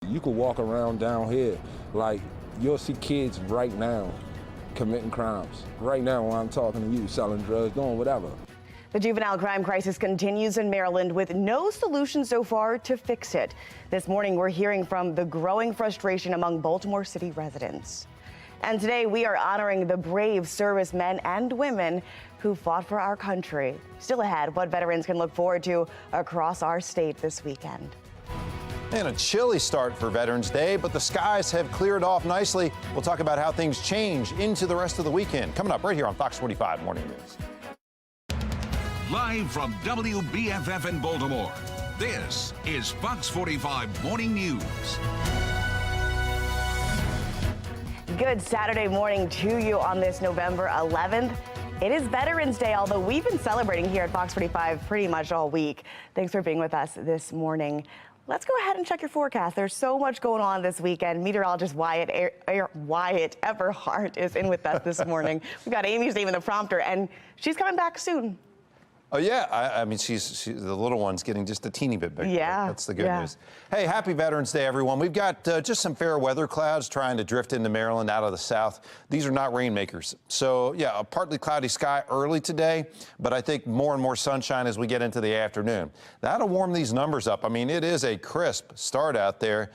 You could walk around down here, like you'll see kids right now committing crimes. Right now while I'm talking to you, selling drugs, doing whatever. The juvenile crime crisis continues in Maryland with no solution so far to fix it. This morning, we're hearing from the growing frustration among Baltimore City residents. And today, we are honoring the brave servicemen and women who fought for our country. Still ahead, what veterans can look forward to across our state this weekend. And a chilly start for Veterans Day, but the skies have cleared off nicely. We'll talk about how things change into the rest of the weekend. Coming up right here on Fox 45 Morning News. Live from WBFF in Baltimore, this is Fox 45 Morning News. Good Saturday morning to you on this November 11th. It is Veterans Day, although we've been celebrating here at Fox 45 pretty much all week. Thanks for being with us this morning. Let's go ahead and check your forecast. There's so much going on this weekend. Meteorologist Wyatt Everhart is in with us this morning. We've got Amy's name in the prompter, and she's coming back soon. Oh, yeah. I mean, she's the little one's getting just a teeny bit bigger. Yeah. That's the good news. Hey, happy Veterans Day, everyone. We've got just some fair weather clouds trying to drift into Maryland out of the south. These are not rainmakers. So, yeah, a partly cloudy sky early today, but I think more and more sunshine as we get into the afternoon. That'll warm these numbers up. I mean, it is a crisp start out there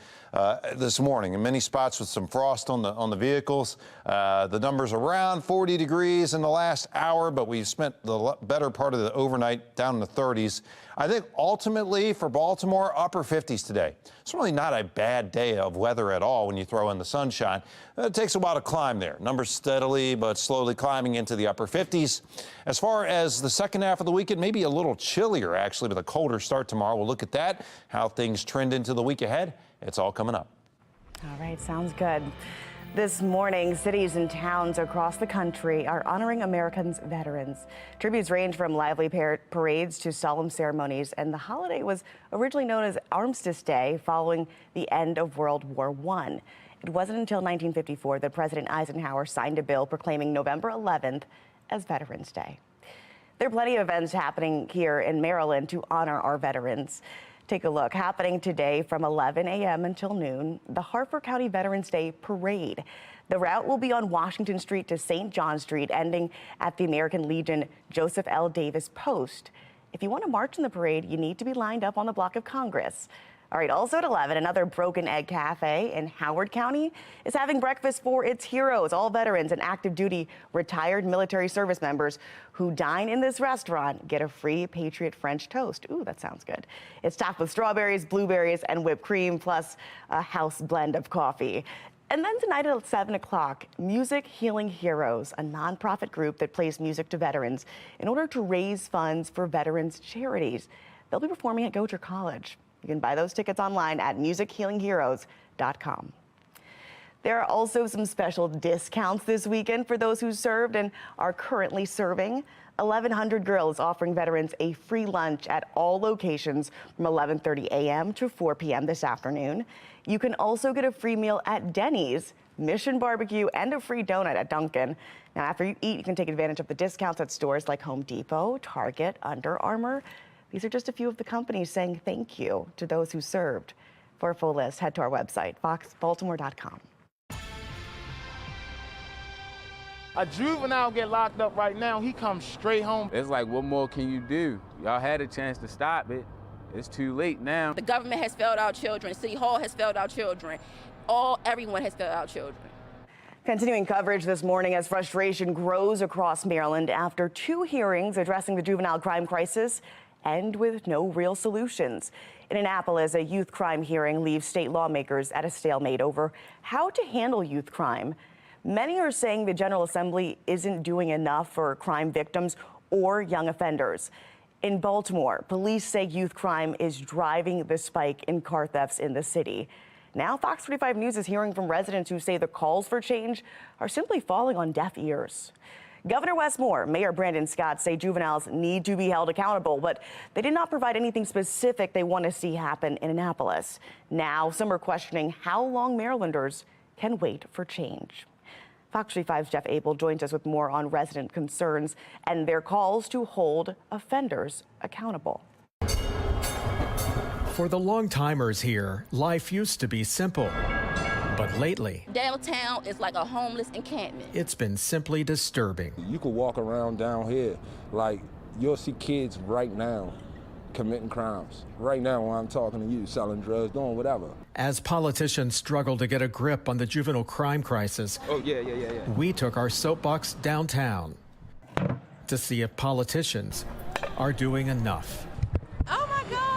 this morning. In many spots with some frost on the vehicles. The numbers around 40 degrees in the last hour, but we spent the better part of the overnight down in the 30s. I think ultimately for Baltimore, upper 50s today. It's really not a bad day of weather at all when you throw in the sunshine. It takes a while to climb there. Numbers steadily but slowly climbing into the upper 50s. As far as the second half of the weekend, maybe a little chillier actually with a colder start tomorrow. We'll look at that, how things trend into the week ahead. It's all coming up. All right, sounds good. This morning, cities and towns across the country are honoring Americans' veterans. Tributes range from lively parades to solemn ceremonies, and the holiday was originally known as Armistice Day following the end of World War I. It wasn't until 1954 that President Eisenhower signed a bill proclaiming November 11th as Veterans Day. There are plenty of events happening here in Maryland to honor our veterans. Take a look. Happening today from 11 a.m. until noon, the Harford County Veterans Day Parade. The route will be on Washington Street to St. John Street, ending at the American Legion Joseph L. Davis Post. If you want to march in the parade, you need to be lined up on the block of Congress. All right, also at 11, another Broken Egg Cafe in Howard County is having breakfast for its heroes, all veterans and active duty retired military service members who dine in this restaurant get a free Patriot French toast. Ooh, that sounds good. It's topped with strawberries, blueberries, and whipped cream, plus a house blend of coffee. And then tonight at 7 o'clock, Music Healing Heroes, a nonprofit group that plays music to veterans in order to raise funds for veterans charities. They'll be performing at Goucher College. You can buy those tickets online at musichealingheroes.com. There are also some special discounts this weekend for those who served and are currently serving. 1,100 Girls offering veterans a free lunch at all locations from 11:30 a.m. to 4 p.m. this afternoon. You can also get a free meal at Denny's, Mission Barbecue, and a free donut at Dunkin'. Now, after you eat, you can take advantage of the discounts at stores like Home Depot, Target, Under Armour. These are just a few of the companies saying thank you to those who served. For a full list, head to our website, foxbaltimore.com. A juvenile get locked up right now, he comes straight home. It's like, what more can you do? Y'all had a chance to stop it. It's too late now. The government has failed our children. City Hall has failed our children. Everyone has failed our children. Continuing coverage this morning as frustration grows across Maryland after 2 hearings addressing the juvenile crime crisis end with no real solutions. In Annapolis, a youth crime hearing leaves state lawmakers at a stalemate over how to handle youth crime. Many are saying the General Assembly isn't doing enough for crime victims or young offenders. In Baltimore, police say youth crime is driving the spike in car thefts in the city. Now, Fox 45 News is hearing from residents who say the calls for change are simply falling on deaf ears. Governor Wes Moore, Mayor Brandon Scott say juveniles need to be held accountable, but they did not provide anything specific they want to see happen in Annapolis. Now, some are questioning how long Marylanders can wait for change. Fox 45's Jeff Abel joins us with more on resident concerns and their calls to hold offenders accountable. For the long-timers here, life used to be simple. But lately, Downtown is like a homeless encampment. it's been simply disturbing. You could walk around down here, like you'll see kids right now committing crimes. Right now while I'm talking to you, selling drugs, doing whatever. As politicians struggle to get a grip on the juvenile crime crisis, we took our soapbox downtown to see if politicians are doing enough. Oh my God!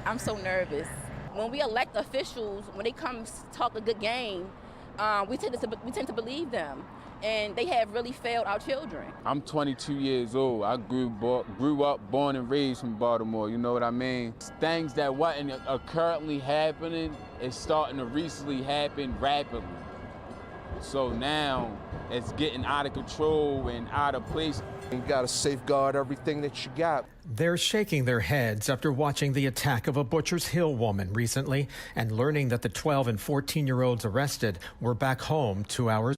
I'm so nervous. When we elect officials, when they come talk a good game, we tend to believe them, and they have really failed our children. I'm 22 years old. I grew up, born and raised in Baltimore, you know what I mean? Things that wasn't currently happening is starting to recently happen rapidly. So now it's getting out of control and out of place. You gotta safeguard everything that you got. They're shaking their heads after watching the attack of a Butcher's Hill woman recently and learning that the 12 and 14-year-olds arrested were back home 2 hours.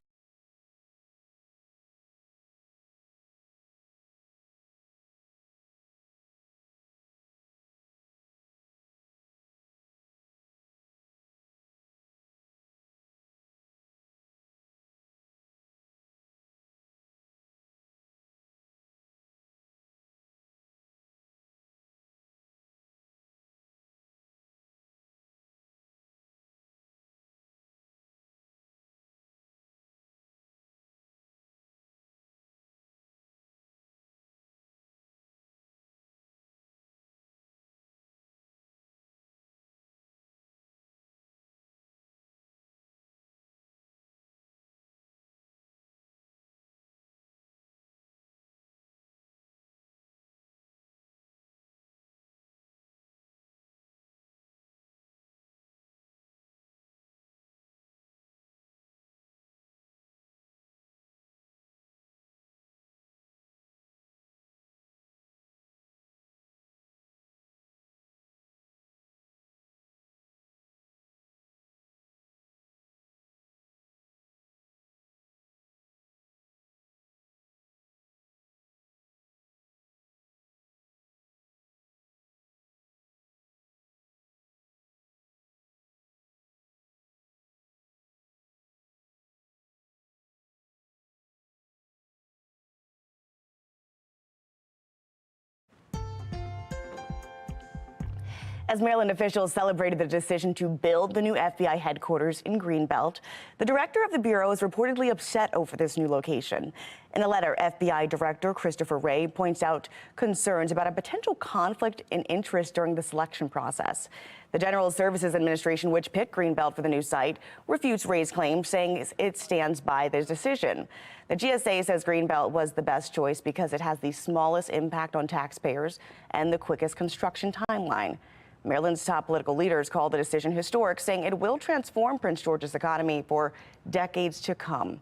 As Maryland officials celebrated the decision to build the new FBI headquarters in Greenbelt, the director of the bureau is reportedly upset over this new location. In a letter, FBI Director Christopher Wray points out concerns about a potential conflict in interest during the selection process. The General Services Administration, which picked Greenbelt for the new site, refutes Wray's claim, saying it stands by the decision. The GSA says Greenbelt was the best choice because it has the smallest impact on taxpayers and the quickest construction timeline. Maryland's top political leaders call the decision historic, saying it will transform Prince George's economy for decades to come.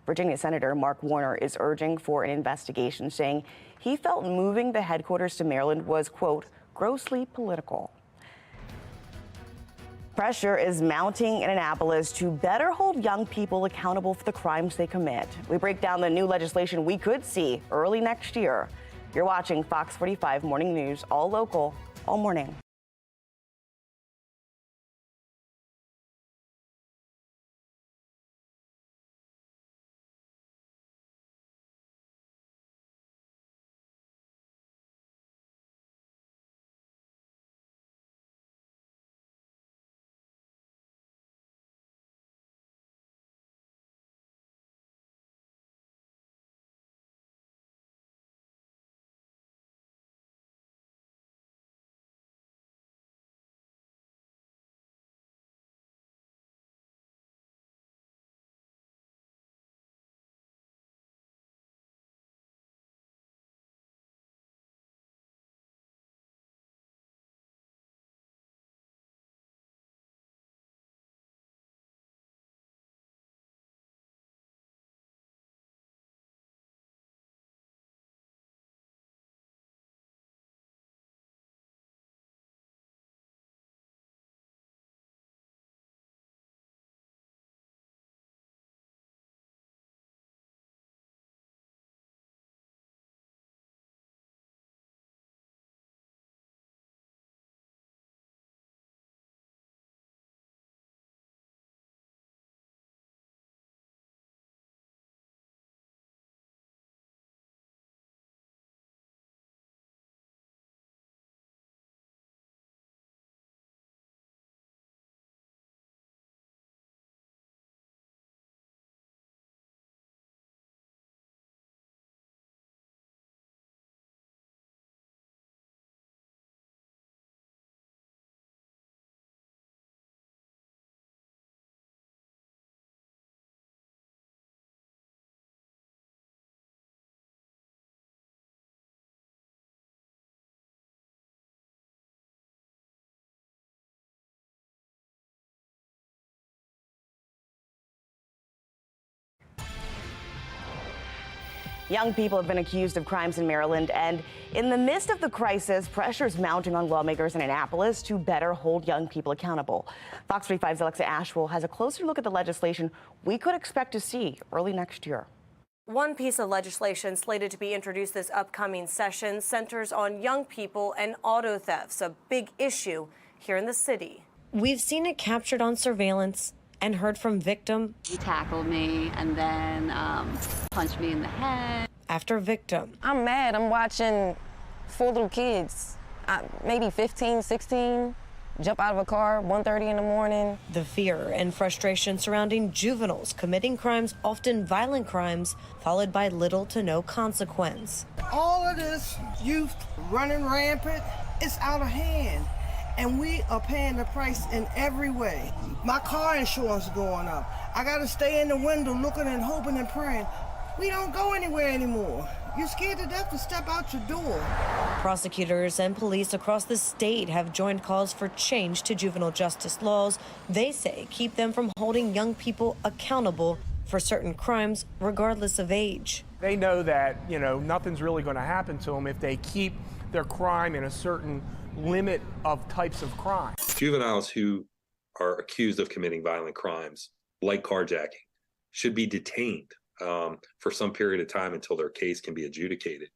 Virginia Senator Mark Warner is urging for an investigation, saying he felt moving the headquarters to Maryland was, quote, grossly political. Pressure is mounting in Annapolis to better hold young people accountable for the crimes they commit. We break down the new legislation we could see early next year. You're watching Fox 45 Morning News, all local, all morning. Young people have been accused of crimes in Maryland, and in the midst of the crisis, pressure is mounting on lawmakers in Annapolis to better hold young people accountable. Fox 45's Alexa Ashwell has a closer look at the legislation we could expect to see early next year. One piece of legislation slated to be introduced this upcoming session centers on young people and auto thefts, a big issue here in the city. We've seen it captured on surveillance and heard from victim. He tackled me and then punched me in the head. After victim. I'm mad. I'm watching 4 little kids, maybe 15, 16, jump out of a car 1:30 in the morning. The fear and frustration surrounding juveniles committing crimes, often violent crimes, followed by little to no consequence. All of this youth running rampant, it's out of hand. And we are paying the price in every way. My car insurance is going up. I gotta stay in the window looking and hoping and praying. We don't go anywhere anymore. You're scared to death to step out your door. Prosecutors and police across the state have joined calls for change to juvenile justice laws. They say keep them from holding young people accountable for certain crimes, regardless of age. They know that, nothing's really going to happen to them if they keep their crime in a certain limit of types of crime. Juveniles who are accused of committing violent crimes, like carjacking, should be detained for some period of time until their case can be adjudicated.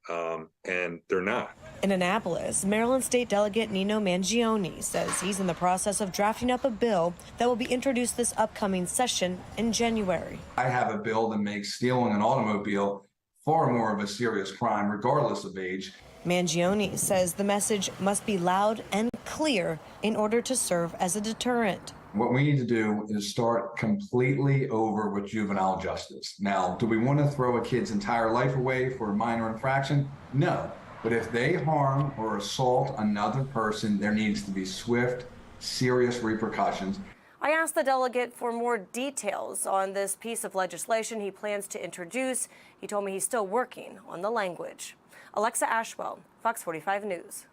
And they're not. In Annapolis, Maryland State Delegate Nino Mangione says he's in the process of drafting up a bill that will be introduced this upcoming session in January. I have a bill that makes stealing an automobile far more of a serious crime, regardless of age. Mangione says the message must be loud and clear in order to serve as a deterrent. What we need to do is start completely over with juvenile justice. Now, do we want to throw a kid's entire life away for a minor infraction? No. But if they harm or assault another person, there needs to be swift, serious repercussions. I asked the delegate for more details on this piece of legislation he plans to introduce. He told me he's still working on the language. Alexa Ashwell, Fox 45 News.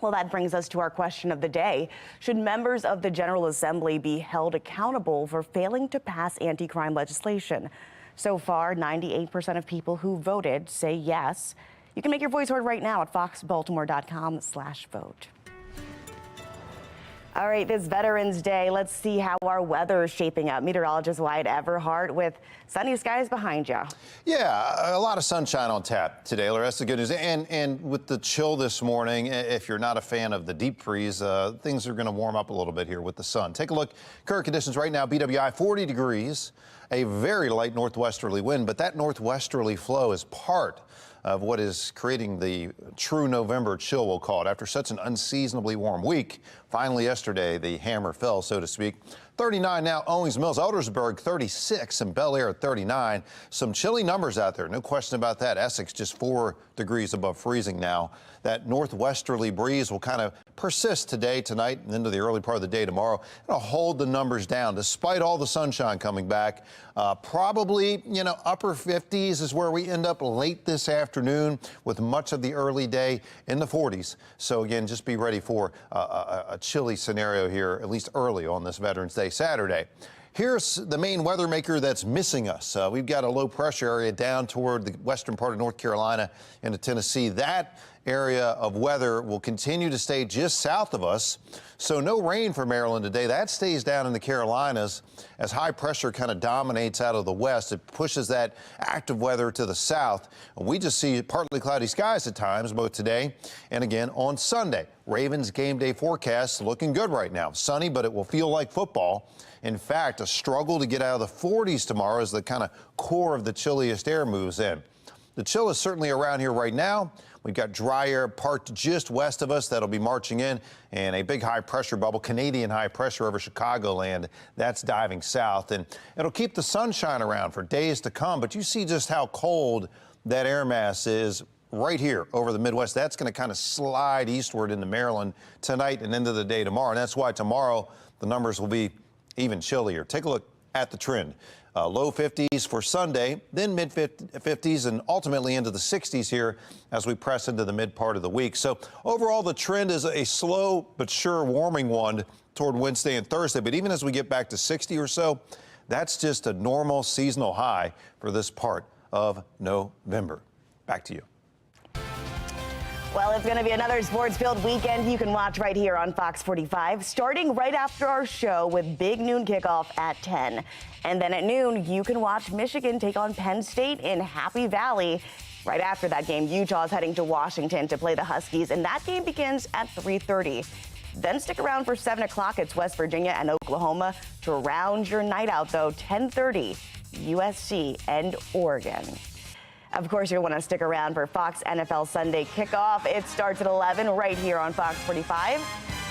Well, that brings us to our question of the day. Should members of the General Assembly be held accountable for failing to pass anti-crime legislation? So far, 98% of people who voted say yes. You can make your voice heard right now at foxbaltimore.com/vote. All right, this Veterans Day, let's see how our weather is shaping up. Meteorologist Wyatt Everhart with sunny skies behind you. Yeah, a lot of sunshine on tap today, Laura. That's the good news. And with the chill this morning, if you're not a fan of the deep freeze, things are going to warm up a little bit here with the sun. Take a look. Current conditions right now, BWI 40 degrees, a very light northwesterly wind, but that northwesterly flow is part of what is creating the true November chill, we'll call it. After such an unseasonably warm week, finally yesterday, the hammer fell, so to speak. 39 now, Owings Mills, Eldersburg, 36, and Bel Air at 39. Some chilly numbers out there, no question about that. Essex just 4 degrees above freezing now. That northwesterly breeze will kind of persist today, tonight, and into the early part of the day tomorrow. It'll hold the numbers down despite all the sunshine coming back. Probably, upper 50s is where we end up late this afternoon with much of the early day in the 40s. So again, just be ready for a chilly scenario here, at least early on this Veterans Day Saturday. Here's the main weather maker that's missing us. We've got a low pressure area down toward the western part of North Carolina into Tennessee. That area of weather will continue to stay just south of us. So no rain for Maryland today. That stays down in the Carolinas as high pressure kind of dominates out of the west. It pushes that active weather to the south. We just see partly cloudy skies at times, both today and again on Sunday. Ravens game day forecast looking good right now. Sunny, but it will feel like football. In fact, a struggle to get out of the 40s tomorrow as the kind of core of the chilliest air moves in. The chill is certainly around here right now. We've got dry air parked just west of us that'll be marching in, and a big high pressure bubble, Canadian high pressure over Chicagoland, that's diving south. And it'll keep the sunshine around for days to come, but you see just how cold that air mass is right here over the Midwest. That's going to kind of slide eastward into Maryland tonight and into the day tomorrow. And that's why tomorrow the numbers will be even chillier. Take a look at the trend. Low 50s for Sunday, then mid 50s, and ultimately into the 60s here as we press into the mid part of the week. So overall, the trend is a slow but sure warming one toward Wednesday and Thursday. But even as we get back to 60 or so, that's just a normal seasonal high for this part of November. Back to you. Well, it's going to be another sports-filled weekend you can watch right here on Fox 45, starting right after our show with big noon kickoff at 10. And then at noon, you can watch Michigan take on Penn State in Happy Valley. Right after that game, Utah's heading to Washington to play the Huskies, and that game begins at 3:30. Then stick around for 7 o'clock. It's West Virginia and Oklahoma. To round your night out, though, 10:30, USC and Oregon. Of course, you'll want to stick around for Fox NFL Sunday kickoff. It starts at 11 right here on Fox 45.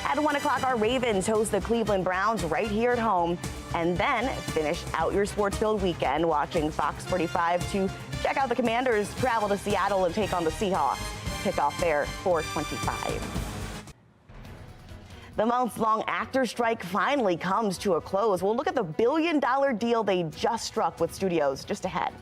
At 1 o'clock, our Ravens host the Cleveland Browns right here at home. And then finish out your sports-filled weekend watching Fox 45 to check out the Commanders travel to Seattle and take on the Seahawks. Kickoff there, 4:25. The months-long actor strike finally comes to a close. We'll look at the billion-dollar deal they just struck with studios just ahead.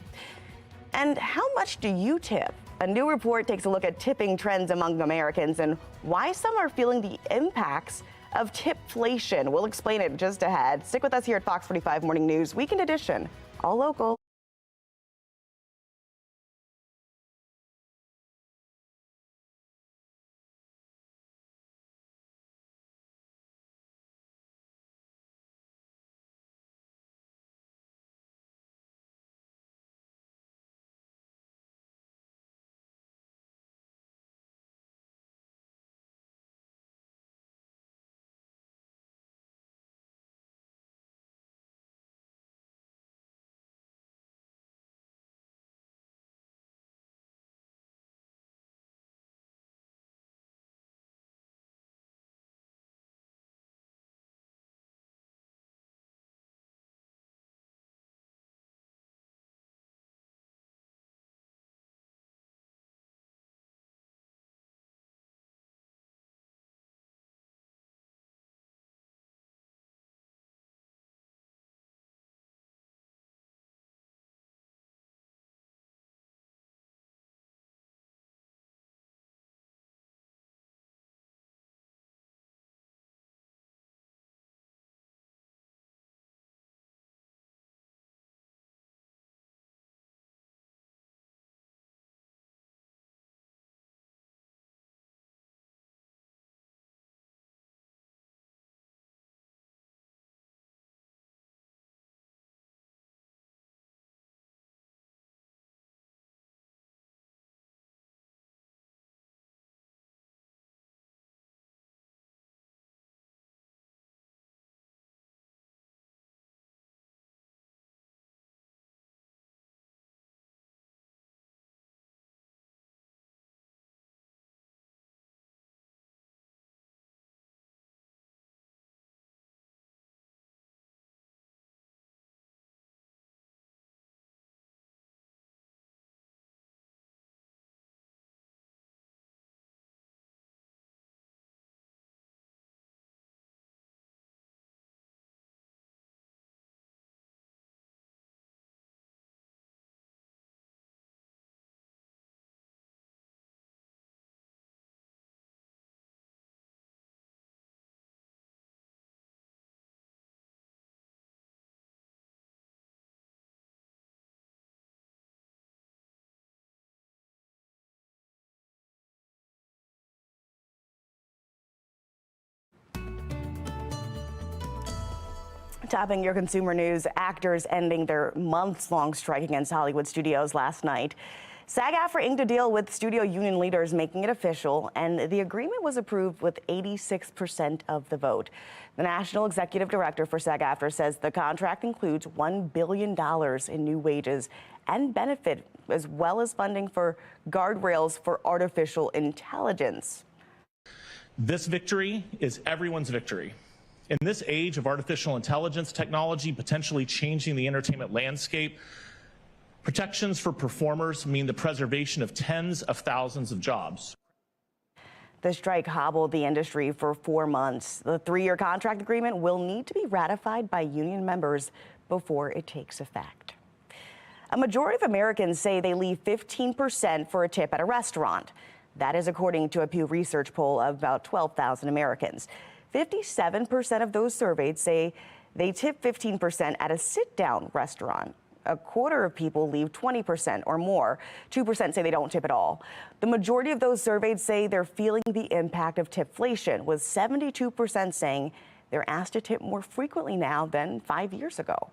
And how much do you tip? A new report takes a look at tipping trends among Americans and why some are feeling the impacts of tipflation. We'll explain it just ahead. Stick with us here at Fox 45 Morning News, Weekend Edition, all local. Topping your consumer news, actors ending their months-long strike against Hollywood studios last night. SAG-AFTRA inked a deal with studio union leaders, making it official, and the agreement was approved with 86% of the vote. The national executive director for SAG-AFTRA says the contract includes $1 billion in new wages and benefit, as well as funding for guardrails for artificial intelligence. This victory is everyone's victory. In this age of artificial intelligence technology potentially changing the entertainment landscape, protections for performers mean the preservation of tens of thousands of jobs. The strike hobbled the industry for 4 months. The 3-year contract agreement will need to be ratified by union members before it takes effect. A majority of Americans say they leave 15% for a tip at a restaurant. That is according to a Pew Research poll of about 12,000 Americans. 57% of those surveyed say they tip 15% at a sit-down restaurant. A quarter of people leave 20% or more. 2% say they don't tip at all. The majority of those surveyed say they're feeling the impact of tipflation, with 72% saying they're asked to tip more frequently now than 5 years ago.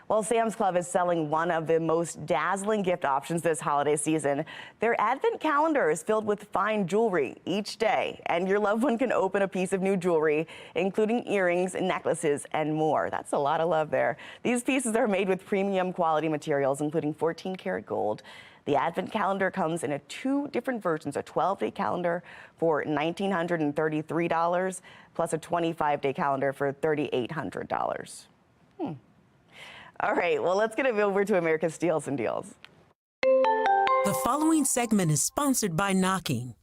Well, Sam's Club is selling one of the most dazzling gift options this holiday season. Their advent calendar is filled with fine jewelry each day, and your loved one can open a piece of new jewelry, including earrings, necklaces, and more. That's a lot of love there. These pieces are made with premium quality materials, including 14-karat gold. The advent calendar comes in 2 different versions, a 12-day calendar for $1,933, plus a 25-day calendar for $3,800. All right, well, let's get it over to America's Steals and Deals. The following segment is sponsored by Knocking.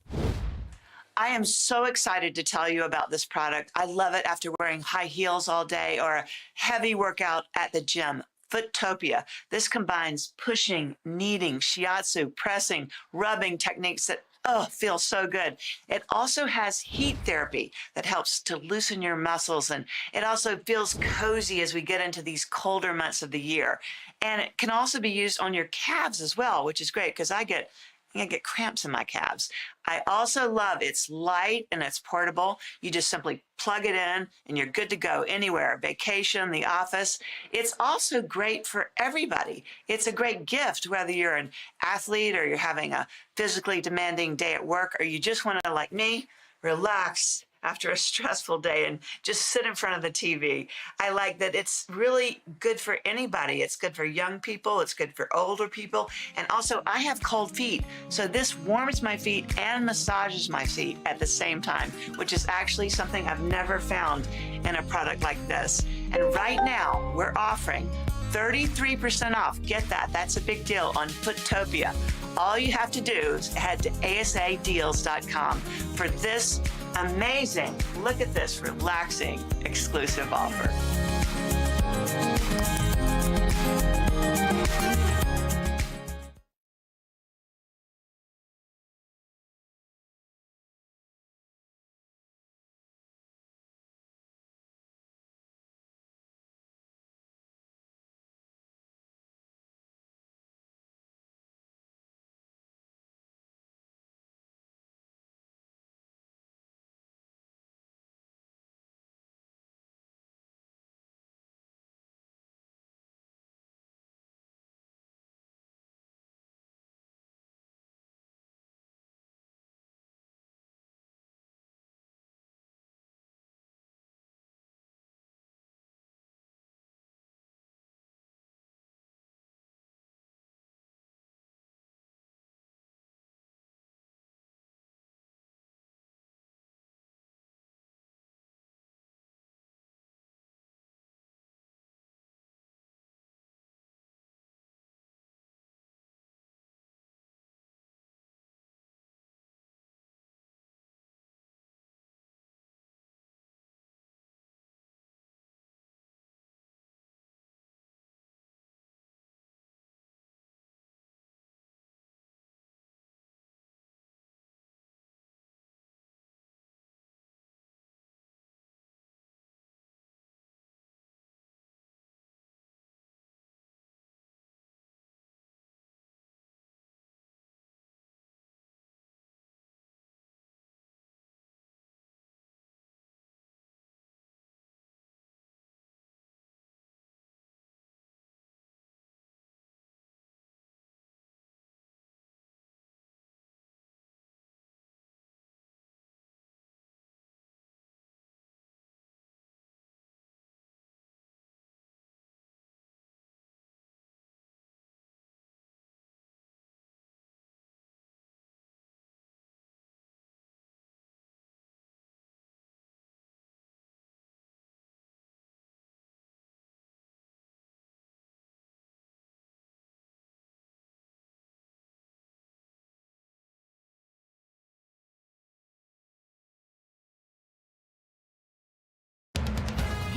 I am so excited to tell you about this product. I love it after wearing high heels all day or a heavy workout at the gym. Foottopia. This combines pushing, kneading, shiatsu, pressing, rubbing techniques that feel so good. It also has heat therapy that helps to loosen your muscles, and it also feels cozy as we get into these colder months of the year. And it can also be used on your calves as well, which is great because I get cramps in my calves. I also love it's light and it's portable. You just simply plug it in and you're good to go anywhere, vacation, the office. It's also great for everybody. It's a great gift, whether you're an athlete or you're having a physically demanding day at work, or you just want to, like me, relax after a stressful day and just sit in front of the TV. I like that it's really good for anybody. It's good for young people, it's good for older people, and also I have cold feet, so this warms my feet and massages my feet at the same time, which is actually something I've never found in a product like this. And right now, we're offering 33% off. Get that. That's a big deal on Foottopia. All you have to do is head to asadeals.com for this amazing, look at this, relaxing, exclusive offer.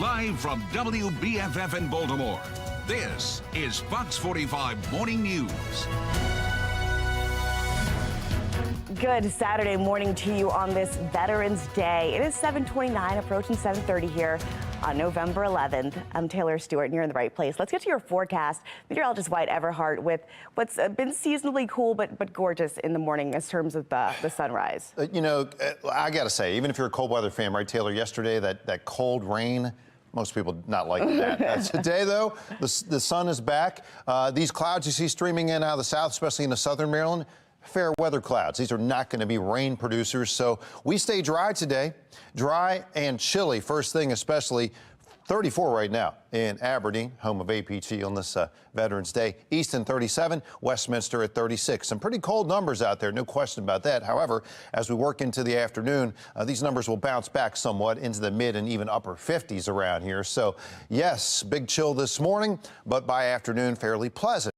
Live from WBFF in Baltimore, this is Fox 45 Morning News. Good Saturday morning to you on this Veterans Day. It is 7:29, approaching 7:30 here on November 11th. I'm Taylor Stewart, and you're in the right place. Let's get to your forecast. Meteorologist Wyatt Everhart with what's been seasonably cool but gorgeous in the morning in terms of the sunrise. You know, I got to say, even if you're a cold weather fan, right, Taylor, yesterday, that cold rain, most people not liking that. Today, though, the sun is back. These clouds you see streaming in out of the south, especially into southern Maryland, fair weather clouds. These are not going to be rain producers. So we stay dry today, dry and chilly. First thing, especially 34 right now in Aberdeen, home of APT on this Veterans Day. Easton 37, Westminster at 36. Some pretty cold numbers out there, no question about that. However, as we work into the afternoon, these numbers will bounce back somewhat into the mid and even upper 50s around here. So yes, big chill this morning, but by afternoon, fairly pleasant.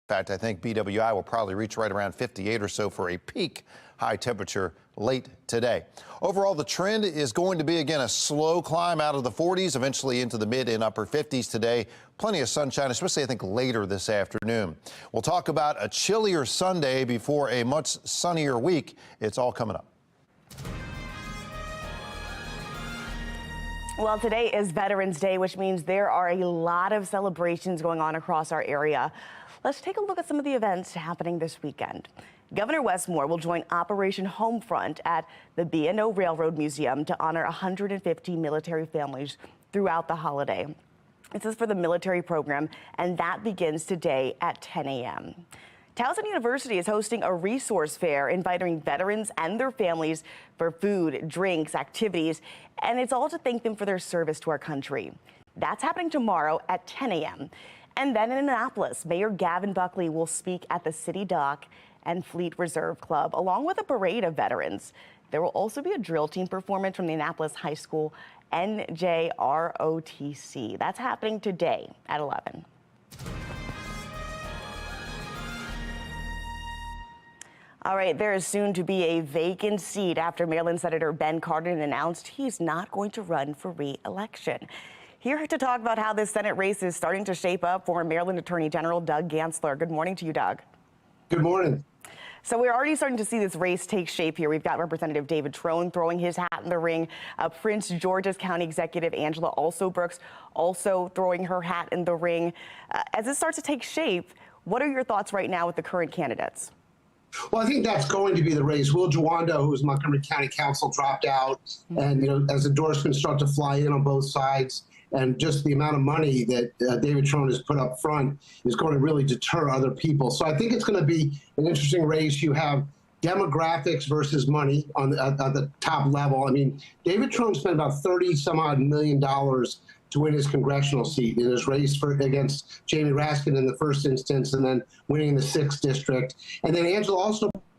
In fact, I think BWI will probably reach right around 58 or so for a peak high temperature late today. Overall, the trend is going to be, again, a slow climb out of the 40s, eventually into the mid and upper 50s today. Plenty of sunshine, especially, I think, later this afternoon. We'll talk about a chillier Sunday before a much sunnier week. It's all coming up. Well, today is Veterans Day, which means there are a lot of celebrations going on across our area. Let's take a look at some of the events happening this weekend. Governor Wes Moore will join Operation Homefront at the B&O Railroad Museum to honor 150 military families throughout the holiday. This is for the military program, and that begins today at 10 a.m. Towson University is hosting a resource fair inviting veterans and their families for food, drinks, activities, and it's all to thank them for their service to our country. That's happening tomorrow at 10 a.m. And then in Annapolis, Mayor Gavin Buckley will speak at the City Dock and Fleet Reserve Club, along with a parade of veterans. There will also be a drill team performance from the Annapolis High School NJROTC. That's happening today at 11. All right, there is soon to be a vacant seat after Maryland Senator Ben Cardin announced he's not going to run for re-election. Here to talk about how this Senate race is starting to shape up for Maryland Attorney General Doug Gansler. Good morning to you, Doug. Good morning. So we're already starting to see this race take shape here. We've got Representative David Trone throwing his hat in the ring. Prince George's County Executive Angela Brooks also throwing her hat in the ring. As it starts to take shape, what are your thoughts right now with the current candidates? Well, I think that's going to be the race. Will Jawando, who was Montgomery County Council, dropped out, and as endorsements start to fly in on both sides, and just the amount of money that David Trone has put up front is going to really deter other people. So I think it's going to be an interesting race. You have demographics versus money on the top level. I mean, David Trone spent about $30-some-odd million to win his congressional seat in his race against Jamie Raskin in the first instance, and then winning the 6th district. And then Angela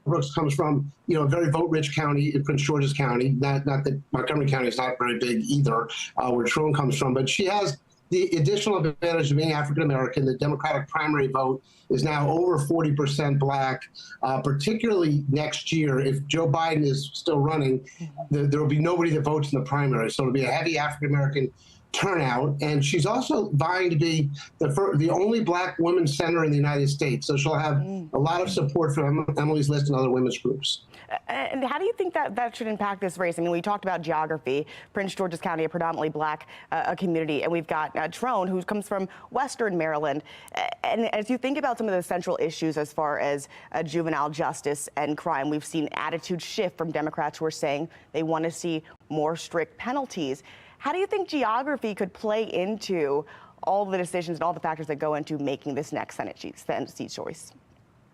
Brooks comes from, a very vote-rich county in Prince George's County. Not that Montgomery County is not very big either, where Trone comes from, but she has the additional advantage of being African-American. The Democratic primary vote is now over 40% black, particularly next year. If Joe Biden is still running, there will be nobody that votes in the primary, so it'll be a heavy African-American turnout, and she's also vying to be the only black woman senator in the United States. So she'll have a lot of support from Emily's List and other women's groups. And how do you think that should impact this race? I mean, we talked about geography. Prince George's County, a predominantly black community, and we've got Trone, who comes from Western Maryland. And as you think about some of the central issues as far as juvenile justice and crime, we've seen attitudes shift from Democrats who are saying they want to see more strict penalties. How do you think geography could play into all the decisions and all the factors that go into making this next Senate seat choice?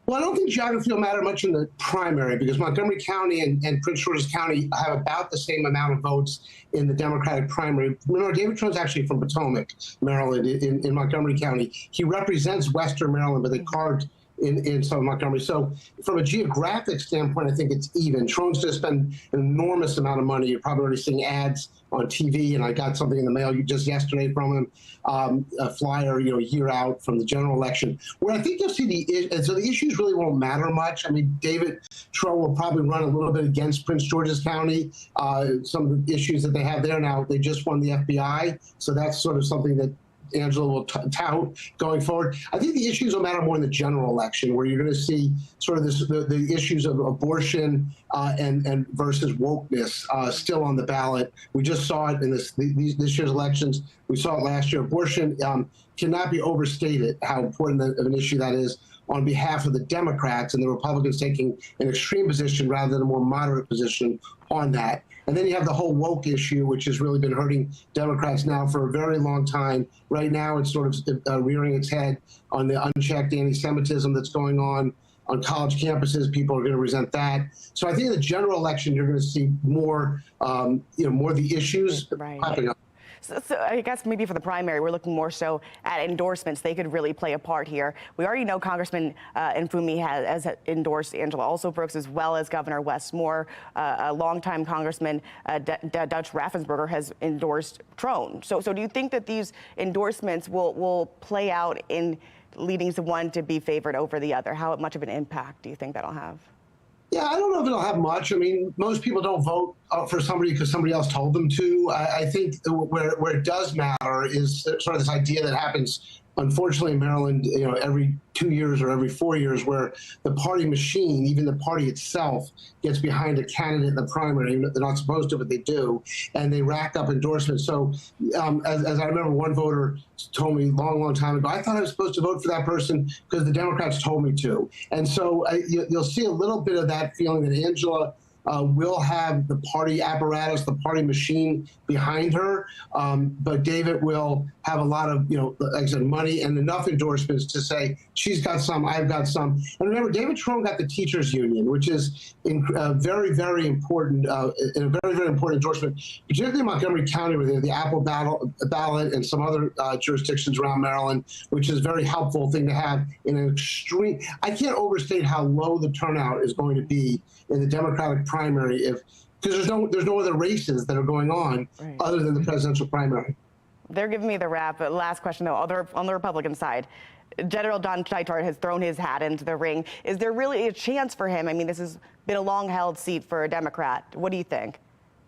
Well, I don't think geography will matter much in the primary because Montgomery County and Prince George's County have about the same amount of votes in the Democratic primary. Remember, David Trone's actually from Potomac, Maryland, in Montgomery County. He represents Western Maryland, but they carved in Southern Montgomery. So from a geographic standpoint, I think it's even. Trone's going to spend an enormous amount of money. You're probably already seeing ads on TV, and I got something in the mail just yesterday from him, a flyer, a year out from the general election, where I think you'll see the issues really won't matter much. I mean, David Trone will probably run a little bit against Prince George's County, some of the issues that they have there now. They just won the FBI, so that's sort of something that Angela will tout going forward. I think the issues will matter more in the general election, where you're going to see sort of the issues of abortion and versus wokeness still on the ballot. We just saw it in this year's elections. We saw it last year. Abortion cannot be overstated how important of an issue that is on behalf of the Democrats, and the Republicans taking an extreme position rather than a more moderate position on that. And then you have the whole woke issue, which has really been hurting Democrats now for a very long time. Right now, it's sort of rearing its head on the unchecked anti-Semitism that's going on college campuses. People are going to resent that. So I think in the general election, you're going to see more, more of the issues popping up. So I guess maybe for the primary, we're looking more so at endorsements. They could really play a part here. We already know Congressman Nfumi has endorsed Angela Alsobrooks, as well as Governor Wes Moore. A longtime Congressman Dutch Raffensperger has endorsed Trone. So do you think that these endorsements will play out in leading one to be favored over the other? How much of an impact do you think that'll have? Yeah, I don't know if it'll have much. I mean, most people don't vote for somebody because somebody else told them to. I think where it does matter is sort of this idea that happens, unfortunately, in Maryland, every 2 years or every 4 years, where the party machine, even the party itself, gets behind a candidate in the primary. They're not supposed to, but they do, and they rack up endorsements. So, as I remember, one voter told me a long time ago, I thought I was supposed to vote for that person because the Democrats told me to. And so you'll see a little bit of that feeling that Angela will have the party apparatus, the party machine behind her, but David will have a lot of, like I said, money and enough endorsements to say, she's got some, I've got some. And remember, David Trone got the teachers union, which is very, very important, and a very, very important endorsement, particularly in Montgomery County, where they have the Apple ballot and some other jurisdictions around Maryland, which is a very helpful thing to have in an extreme. I can't overstate how low the turnout is going to be in the Democratic primary because there's no other races that are going on other than the presidential primary. They're giving me the wrap. But last question, though, on the Republican side, General Don Scheitart has thrown his hat into the ring. Is there really a chance for him? I mean, this has been a long-held seat for a Democrat. What do you think?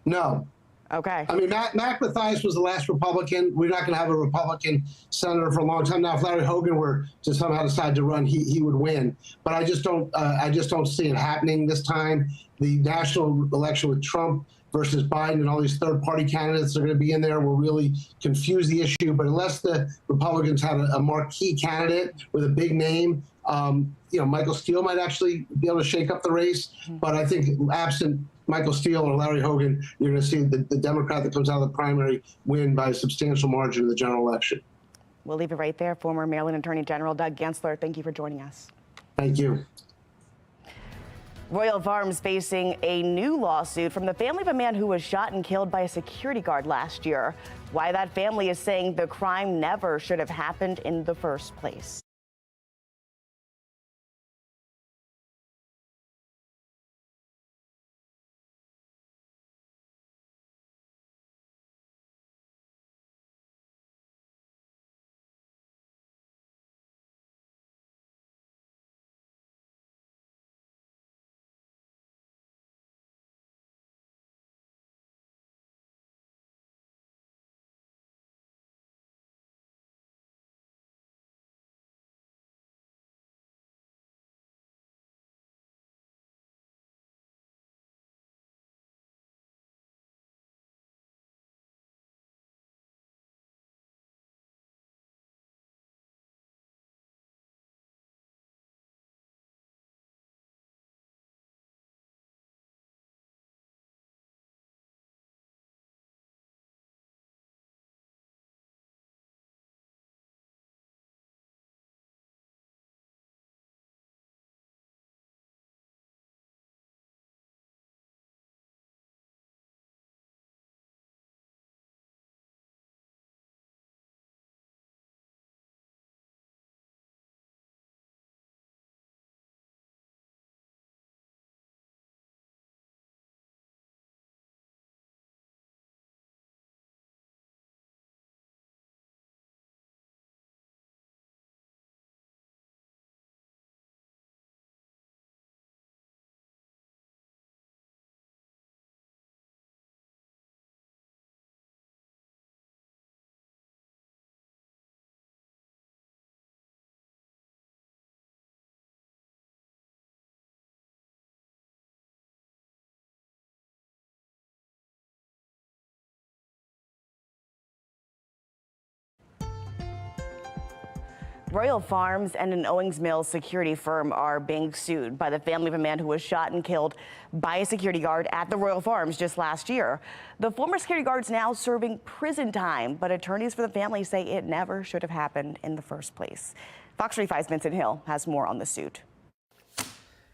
No. Okay. I mean, Mac Mathias was the last Republican. We're not going to have a Republican senator for a long time now. If Larry Hogan were to somehow decide to run, he would win. But I just don't see it happening this time. The national election with Trump versus Biden and all these third-party candidates that are going to be in there will really confuse the issue. But unless the Republicans had a marquee candidate with a big name, Michael Steele might actually be able to shake up the race. But I think absent Michael Steele or Larry Hogan, you're going to see the Democrat that comes out of the primary win by a substantial margin in the general election. We'll leave it right there. Former Maryland Attorney General Doug Gensler, thank you for joining us. Thank you. Royal Farms facing a new lawsuit from the family of a man who was shot and killed by a security guard last year. Why that family is saying the crime never should have happened in the first place. Royal Farms and an Owings Mills security firm are being sued by the family of a man who was shot and killed by a security guard at the Royal Farms just last year. The former security guard's now serving prison time, but attorneys for the family say it never should have happened in the first place. Fox 45's Vincent Hill has more on the suit.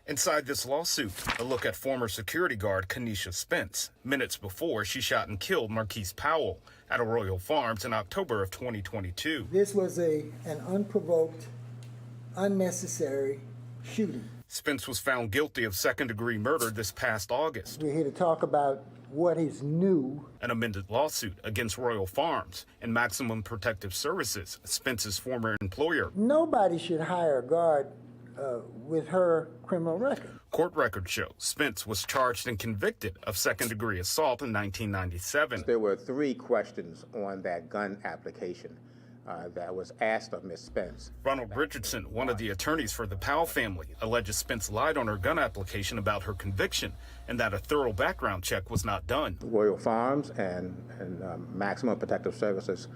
Inside this lawsuit, a look at former security guard Kenesha Spence minutes before she shot and killed Marquise Powell at a Royal Farms in October of 2022. This was an unprovoked, unnecessary shooting. Spence was found guilty of second-degree murder this past August. We're here to talk about what is new. An amended lawsuit against Royal Farms and Maximum Protective Services, Spence's former employer. Nobody should hire a guard with her criminal record. Court records show Spence was charged and convicted of second-degree assault in 1997. There were 3 questions on that gun application that was asked of Ms. Spence. Ronald Richardson, one of the attorneys for the Powell family, alleges Spence lied on her gun application about her conviction and that a thorough background check was not done. Royal Farms and Maximum Protective Services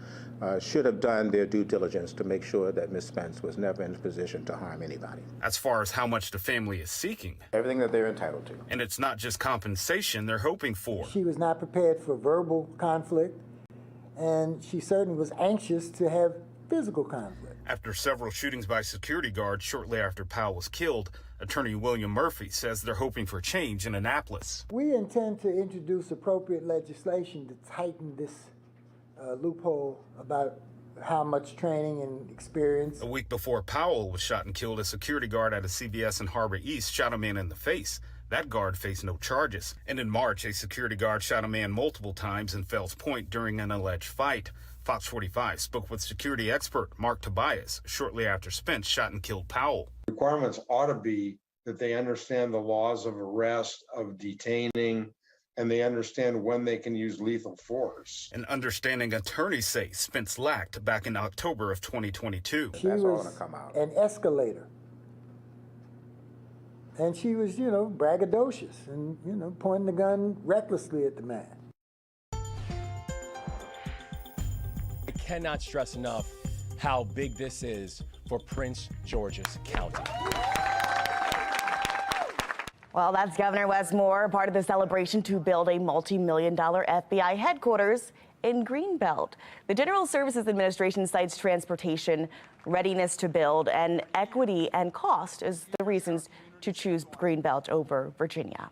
should have done their due diligence to make sure that Ms. Spence was never in a position to harm anybody. As far as how much the family is seeking. Everything that they're entitled to. And it's not just compensation they're hoping for. She was not prepared for verbal conflict, and she certainly was anxious to have physical conflict. After several shootings by security guards shortly after Powell was killed, attorney William Murphy says they're hoping for change in Annapolis. We intend to introduce appropriate legislation to tighten this loophole about how much training and experience. A week before Powell was shot and killed, a security guard at a CVS in Harbor East shot a man in the face. That guard faced no charges. And in March, a security guard shot a man multiple times in Fells Point during an alleged fight. Fox 45 spoke with security expert Mark Tobias shortly after Spence shot and killed Powell. Requirements ought to be that they understand the laws of arrest, of detaining, and they understand when they can use lethal force. An understanding attorneys say Spence lacked back in October of 2022. She was an escalator. And she was, braggadocious and, pointing the gun recklessly at the man. I cannot stress enough how big this is for Prince George's County. Well, that's Governor Wes Moore, part of the celebration to build a multi-million-dollar FBI headquarters in Greenbelt. The General Services Administration cites transportation, readiness to build, and equity and cost as the reasons to choose Greenbelt over Virginia.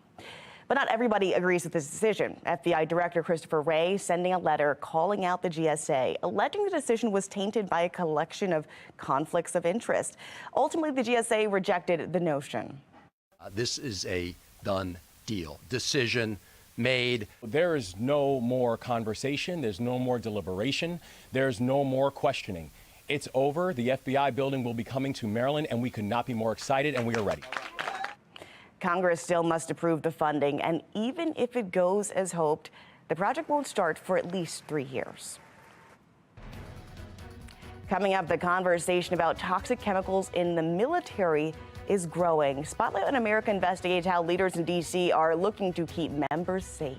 But not everybody agrees with this decision. FBI Director Christopher Wray sending a letter calling out the GSA, alleging the decision was tainted by a collection of conflicts of interest. Ultimately, the GSA rejected the notion. This is a done deal. Decision made. There is no more conversation. There's no more deliberation. There's no more questioning. It's over. The FBI building will be coming to Maryland, and we could not be more excited, and we are ready. Congress still must approve the funding, and even if it goes as hoped, the project won't start for at least 3 years. Coming up, the conversation about toxic chemicals in the military is growing. Spotlight on America investigates how leaders in D.C. are looking to keep members safe.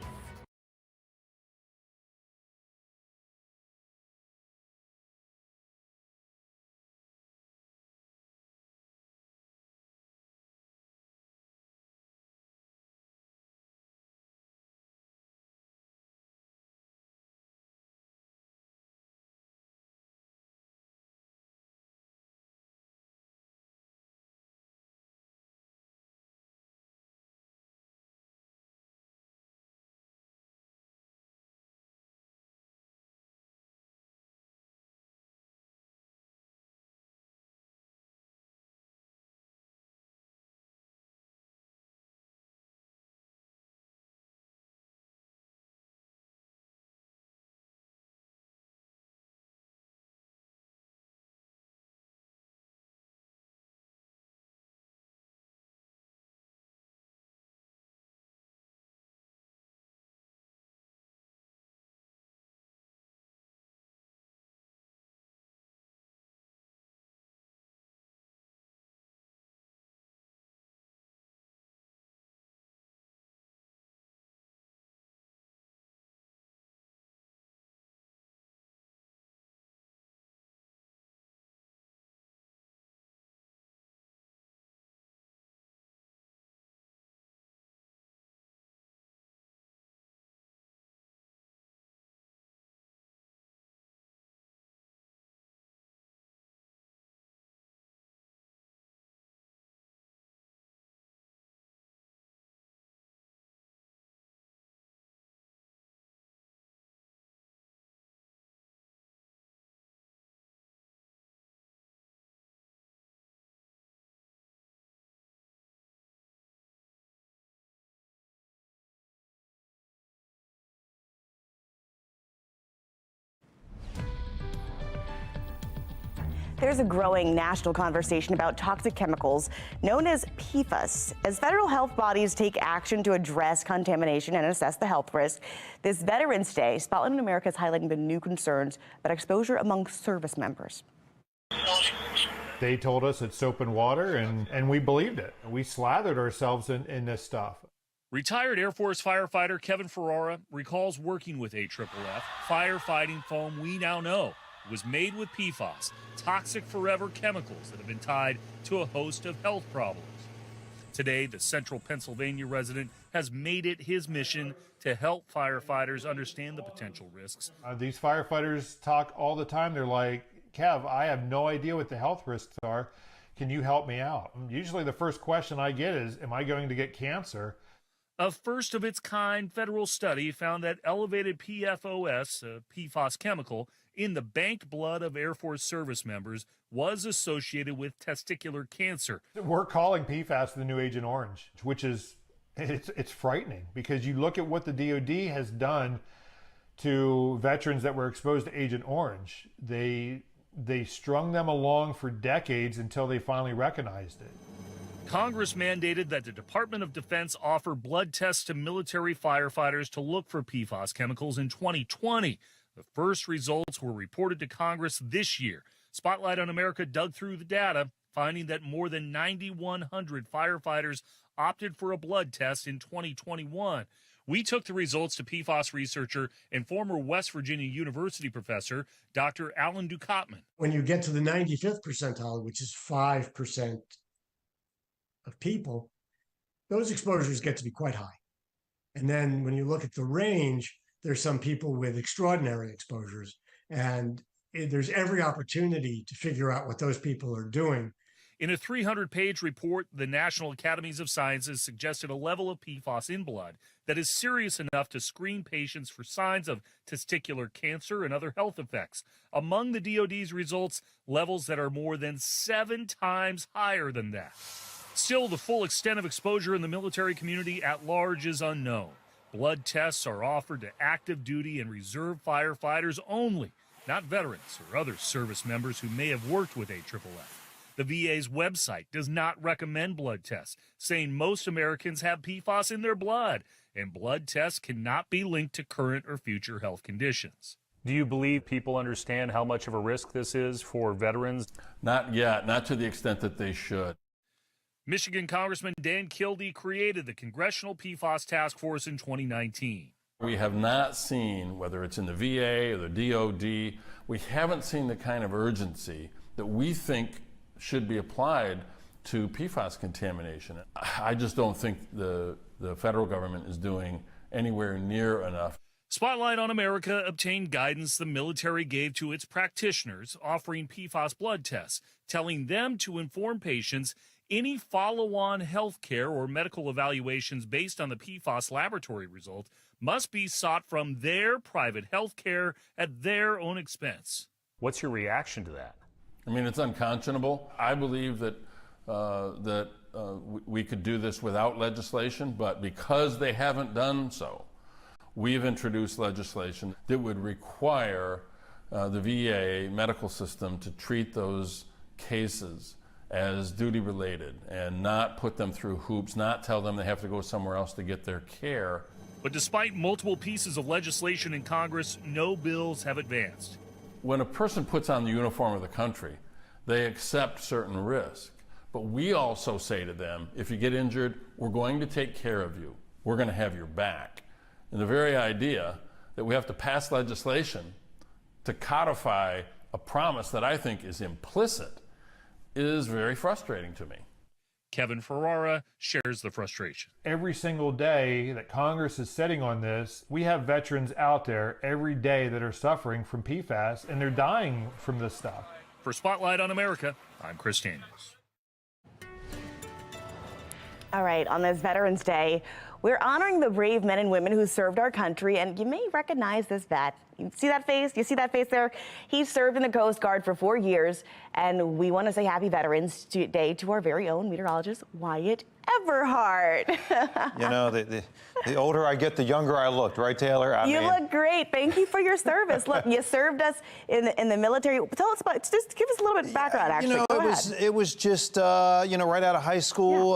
There's a growing national conversation about toxic chemicals known as PFAS. As federal health bodies take action to address contamination and assess the health risk, this Veterans Day, Spotlight on America is highlighting the new concerns about exposure among service members. They told us it's soap and water, and we believed it. We slathered ourselves in this stuff. Retired Air Force firefighter Kevin Ferrara recalls working with AFFF. Firefighting foam we now know was made with PFAS, toxic forever chemicals that have been tied to a host of health problems. Today, the central Pennsylvania resident has made it his mission to help firefighters understand the potential risks. These firefighters talk all the time. They're like, Kev, I have no idea what the health risks are. Can you help me out? Usually the first question I get is, am I going to get cancer? A first-of-its-kind federal study found that elevated PFOS, a PFAS chemical, in the banked blood of Air Force service members was associated with testicular cancer. We're calling PFAS the new Agent Orange, which is, it's frightening because you look at what the DOD has done to veterans that were exposed to Agent Orange. They strung them along for decades until they finally recognized it. Congress mandated that the Department of Defense offer blood tests to military firefighters to look for PFAS chemicals in 2020. The first results were reported to Congress this year. Spotlight on America dug through the data, finding that more than 9,100 firefighters opted for a blood test in 2021. We took the results to PFAS researcher and former West Virginia University professor, Dr. Alan Ducotman. When you get to the 95th percentile, which is 5% of people, those exposures get to be quite high. And then when you look at the range, there's some people with extraordinary exposures, and there's every opportunity to figure out what those people are doing. In a 300-page report, the National Academies of Sciences suggested a level of PFAS in blood that is serious enough to screen patients for signs of testicular cancer and other health effects. Among the DoD's results, levels that are more than 7 times higher than that. Still, the full extent of exposure in the military community at large is unknown. Blood tests are offered to active duty and reserve firefighters only, not veterans or other service members who may have worked with AFFF. The VA's website does not recommend blood tests, saying most Americans have PFAS in their blood, and blood tests cannot be linked to current or future health conditions. Do you believe people understand how much of a risk this is for veterans? Not yet, not to the extent that they should. Michigan Congressman Dan Kildee created the Congressional PFAS Task Force in 2019. We have not seen, whether it's in the VA or the DOD, we haven't seen the kind of urgency that we think should be applied to PFAS contamination. I just don't think the federal government is doing anywhere near enough. Spotlight on America obtained guidance the military gave to its practitioners offering PFAS blood tests, telling them to inform patients any follow-on health care or medical evaluations based on the PFAS laboratory result must be sought from their private health care at their own expense. What's your reaction to that? I mean, it's unconscionable. I believe that we could do this without legislation, but because they haven't done so, we've introduced legislation that would require the VA medical system to treat those cases as duty-related and not put them through hoops, not tell them they have to go somewhere else to get their care. But despite multiple pieces of legislation in Congress, no bills have advanced. When a person puts on the uniform of the country, they accept certain risk. But we also say to them, if you get injured, we're going to take care of you. We're going to have your back. And the very idea that we have to pass legislation to codify a promise that I think is implicit is very frustrating to me. Kevin Ferrara shares the frustration. Every single day that Congress is sitting on this, we have veterans out there every day that are suffering from PFAS, and they're dying from this stuff. For Spotlight on America, I'm Chris Daniels. All right, on this Veterans Day, We're honoring the brave men and women who served our country, and you may recognize this vet. You see that face? You see that face there? He served in the Coast Guard for 4 years, and we want to say Happy Veterans Day to our very own meteorologist, Wyatt Everhart. You know, the older I get, the younger I look, right, Taylor? You look great. Thank you for your service. Look, you served us in the military. Tell us about, just give us a little bit of background, actually. You know, it was just, you know, right out of high school,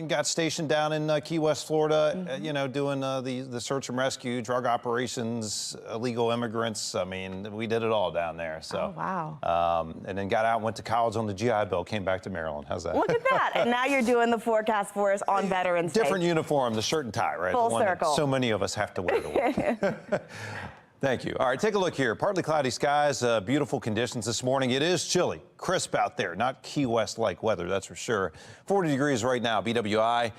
got stationed down in Key West, Florida, you know, doing the search and rescue, drug operations, illegal immigrants. I mean, we did it all down there. So, oh, wow. And then got out, went to college on the GI Bill, came back to Maryland. How's that? Look at that. And now you're doing the forecast for us on Veterans Day. Different uniform, the shirt and tie, right? Full the one circle. That so many of us have to wear to work. Thank you. All right, take a look here. Partly cloudy skies, beautiful conditions this morning. It is chilly, crisp out there, not Key West-like weather, that's for sure. 40 degrees right now, BWI.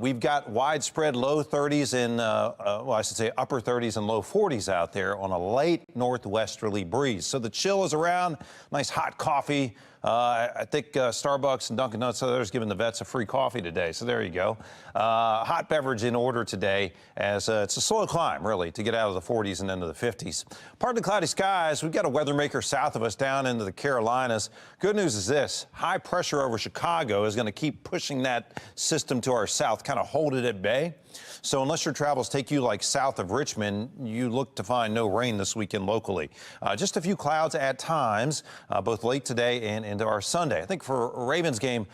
We've got widespread low 30s and, well, I should say upper 30s and low 40s out there on a light northwesterly breeze. So the chill is around, nice hot coffee. I think Starbucks and Dunkin' Donuts, others giving the vets a free coffee today. So there you go. Hot beverage in order today, as it's a slow climb, really, to get out of the 40s and into the 50s. Partly cloudy skies. We've got a weather maker south of us down into the Carolinas. Good news is this. High pressure over Chicago is going to keep pushing that system to our south, kind of hold it at bay. So unless your travels take you like south of Richmond, you look to find no rain this weekend locally. Just a few clouds at times, both late today and into our Sunday. I think for a Ravens game,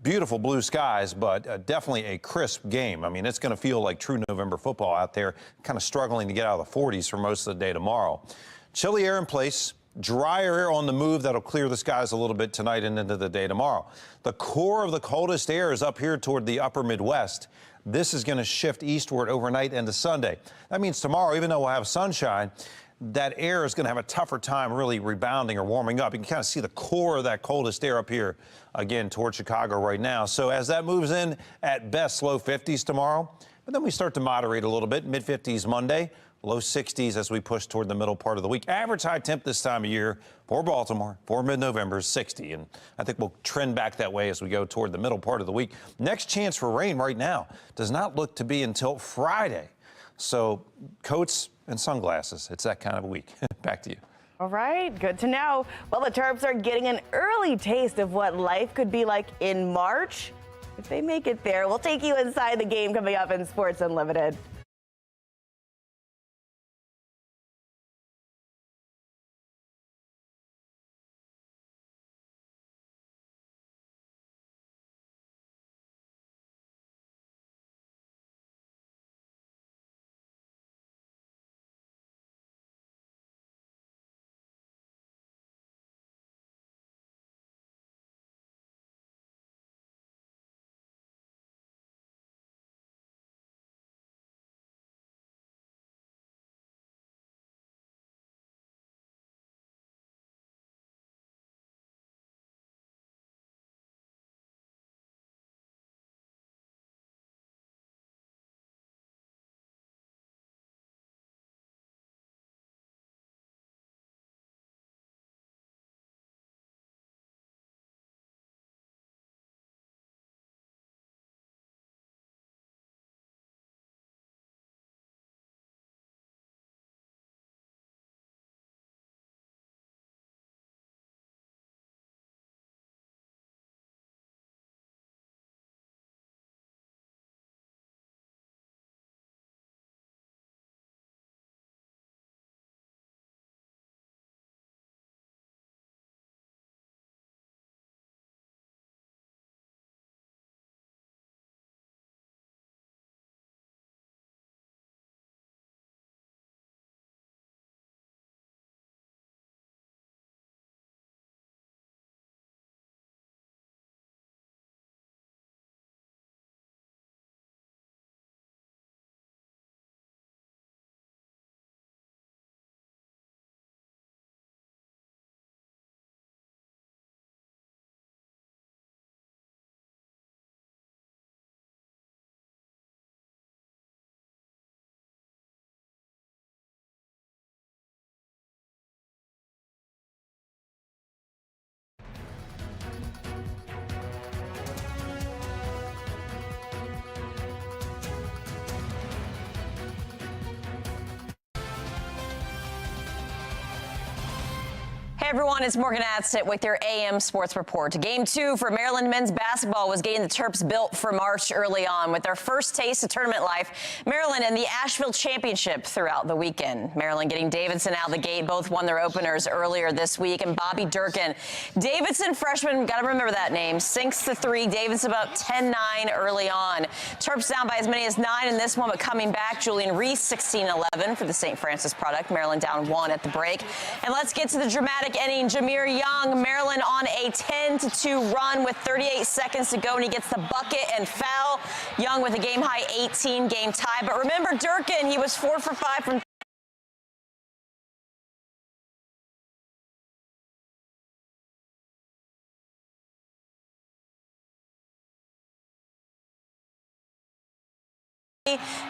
beautiful blue skies, but definitely a crisp game. I mean, it's going to feel like true November football out there, kind of struggling to get out of the 40s for most of the day tomorrow. Chilly air in place. Drier air on the move that'll clear the skies a little bit tonight and into the day tomorrow. The core of the coldest air is up here toward the upper Midwest. This is going to shift eastward overnight into Sunday. That means tomorrow, even though we'll have sunshine, that air is going to have a tougher time really rebounding or warming up. You can kind of see the core of that coldest air up here again toward Chicago right now. So as that moves in, at best low 50s tomorrow, but then we start to moderate a little bit, mid 50s Monday. Low 60s as we push toward the middle part of the week. Average high temp this time of year for Baltimore for mid-November is 60. And I think we'll trend back that way as we go toward the middle part of the week. Next chance for rain right now does not look to be until Friday. So coats and sunglasses. It's that kind of a week. Back to you. All right, good to know. Well, the Terps are getting an early taste of what life could be like in March. If they make it there, we'll take you inside the game coming up in Sports Unlimited. Hey everyone, it's Morgan Adsit with your AM Sports Report. Game 2 for Maryland men's basketball was getting the Terps built for March early on with their first taste of tournament life. Maryland and the Asheville Championship throughout the weekend. Maryland getting Davidson out of the gate. Both won their openers earlier this week. And Bobby Durkin, Davidson freshman, got to remember that name, sinks the three. Davidson about 10-9 early on. Terps down by as many as 9 in this one, but coming back. Julian Reese 16-11 for the St. Francis product. Maryland down 1 at the break. And let's get to the dramatic inning. Jameer Young, Maryland on a 10-2 run with 38 seconds to go, and he gets the bucket and foul. Young with a game-high 18 game tie. But remember Durkin, he was 4 for 5 from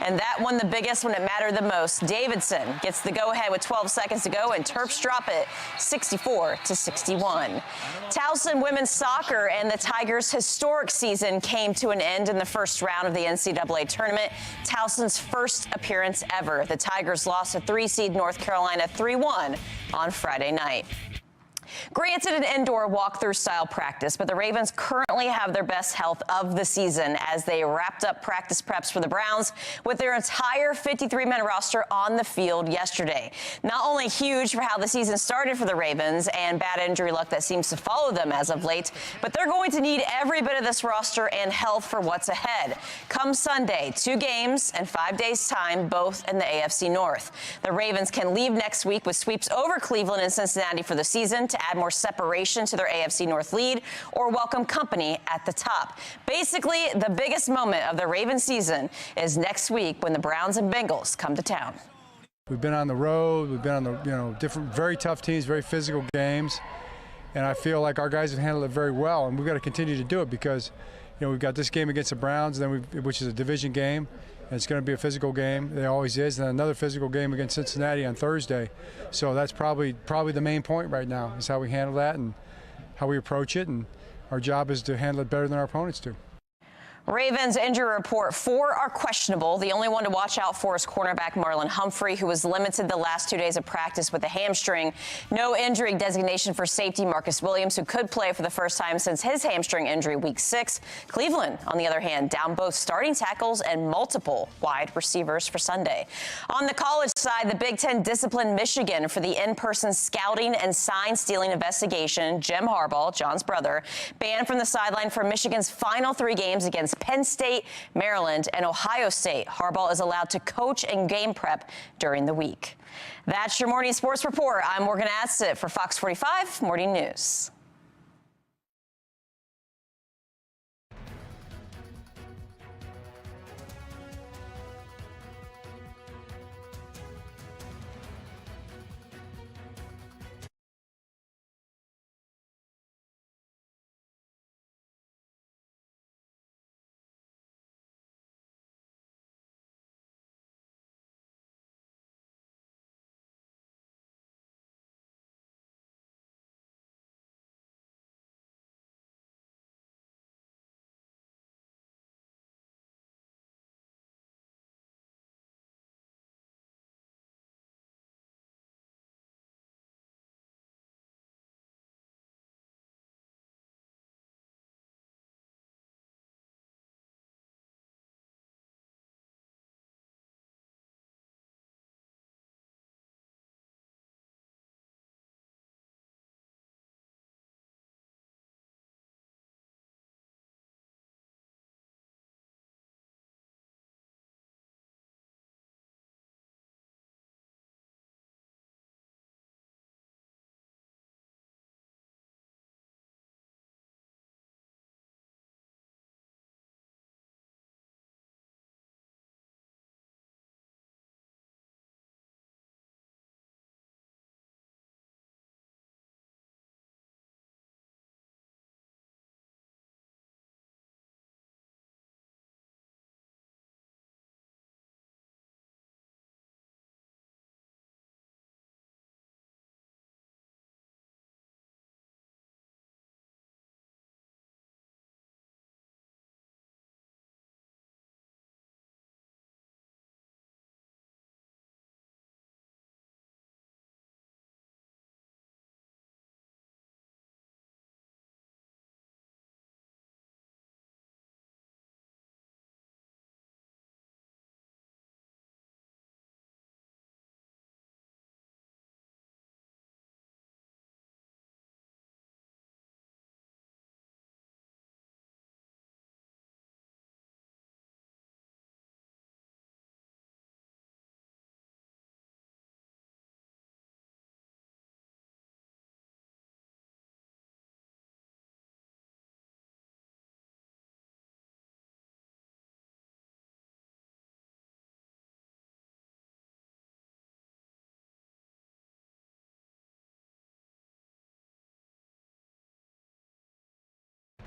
and that one the biggest when it mattered the most. Davidson gets the go-ahead with 12 seconds to go, and Terps drop it 64-61. Towson women's soccer and the Tigers' historic season came to an end in the first round of the NCAA tournament. Towson's first appearance ever. The Tigers lost to 3-seed North Carolina 3-1 on Friday night. Granted an indoor walkthrough style practice, but the Ravens currently have their best health of the season as they wrapped up practice preps for the Browns with their entire 53-man roster on the field yesterday. Not only huge for how the season started for the Ravens and bad injury luck that seems to follow them as of late, but they're going to need every bit of this roster and health for what's ahead. Come Sunday, 2 games and 5 days time, both in the AFC North. The Ravens can leave next week with sweeps over Cleveland and Cincinnati for the season to add more separation to their AFC North lead or welcome company at the top. Basically, the biggest moment of the Ravens season is next week when the Browns and Bengals come to town. We've been on the road, we've been on the different, very tough teams, very physical games, and I feel like our guys have handled it very well, and we've got to continue to do it because we've got this game against the Browns, which is a division game. It's going to be a physical game. It always is. And another physical game against Cincinnati on Thursday. So that's probably the main point right now is how we handle that and how we approach it. And our job is to handle it better than our opponents do. Ravens injury report: 4 are questionable. The only one to watch out for is cornerback Marlon Humphrey, who was limited the last 2 days of practice with a hamstring. No injury designation for safety Marcus Williams, who could play for the first time since his hamstring injury week 6. Cleveland, on the other hand, down both starting tackles and multiple wide receivers for Sunday. On the college side, the Big Ten disciplined Michigan for the in-person scouting and sign stealing investigation. Jim Harbaugh, John's brother, banned from the sideline for Michigan's final 3 games against Penn State, Maryland, and Ohio State. Harbaugh is allowed to coach and game prep during the week. That's your morning sports report. I'm Morgan Adsit for Fox 45 Morning News.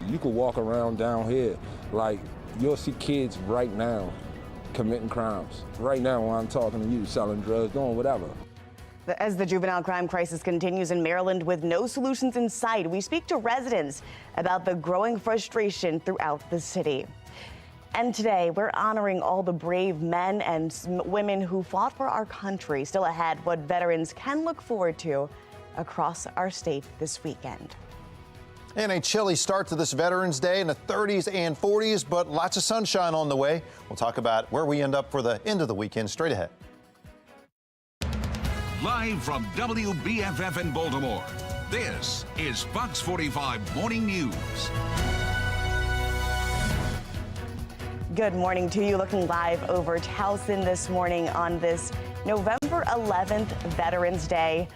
You could walk around down here, like you'll see kids right now committing crimes. Right now while I'm talking to you, selling drugs, doing whatever. As the juvenile crime crisis continues in Maryland with no solutions in sight, we speak to residents about the growing frustration throughout the city. And today, we're honoring all the brave men and women who fought for our country. Still ahead, what veterans can look forward to across our state this weekend. And a chilly start to this Veterans Day in the 30s and 40s, but lots of sunshine on the way. We'll talk about where we end up for the end of the weekend straight ahead. Live from WBFF in Baltimore, this is Fox 45 Morning News. Good morning to you. Looking live over Towson this morning on this November 11th, Veterans Day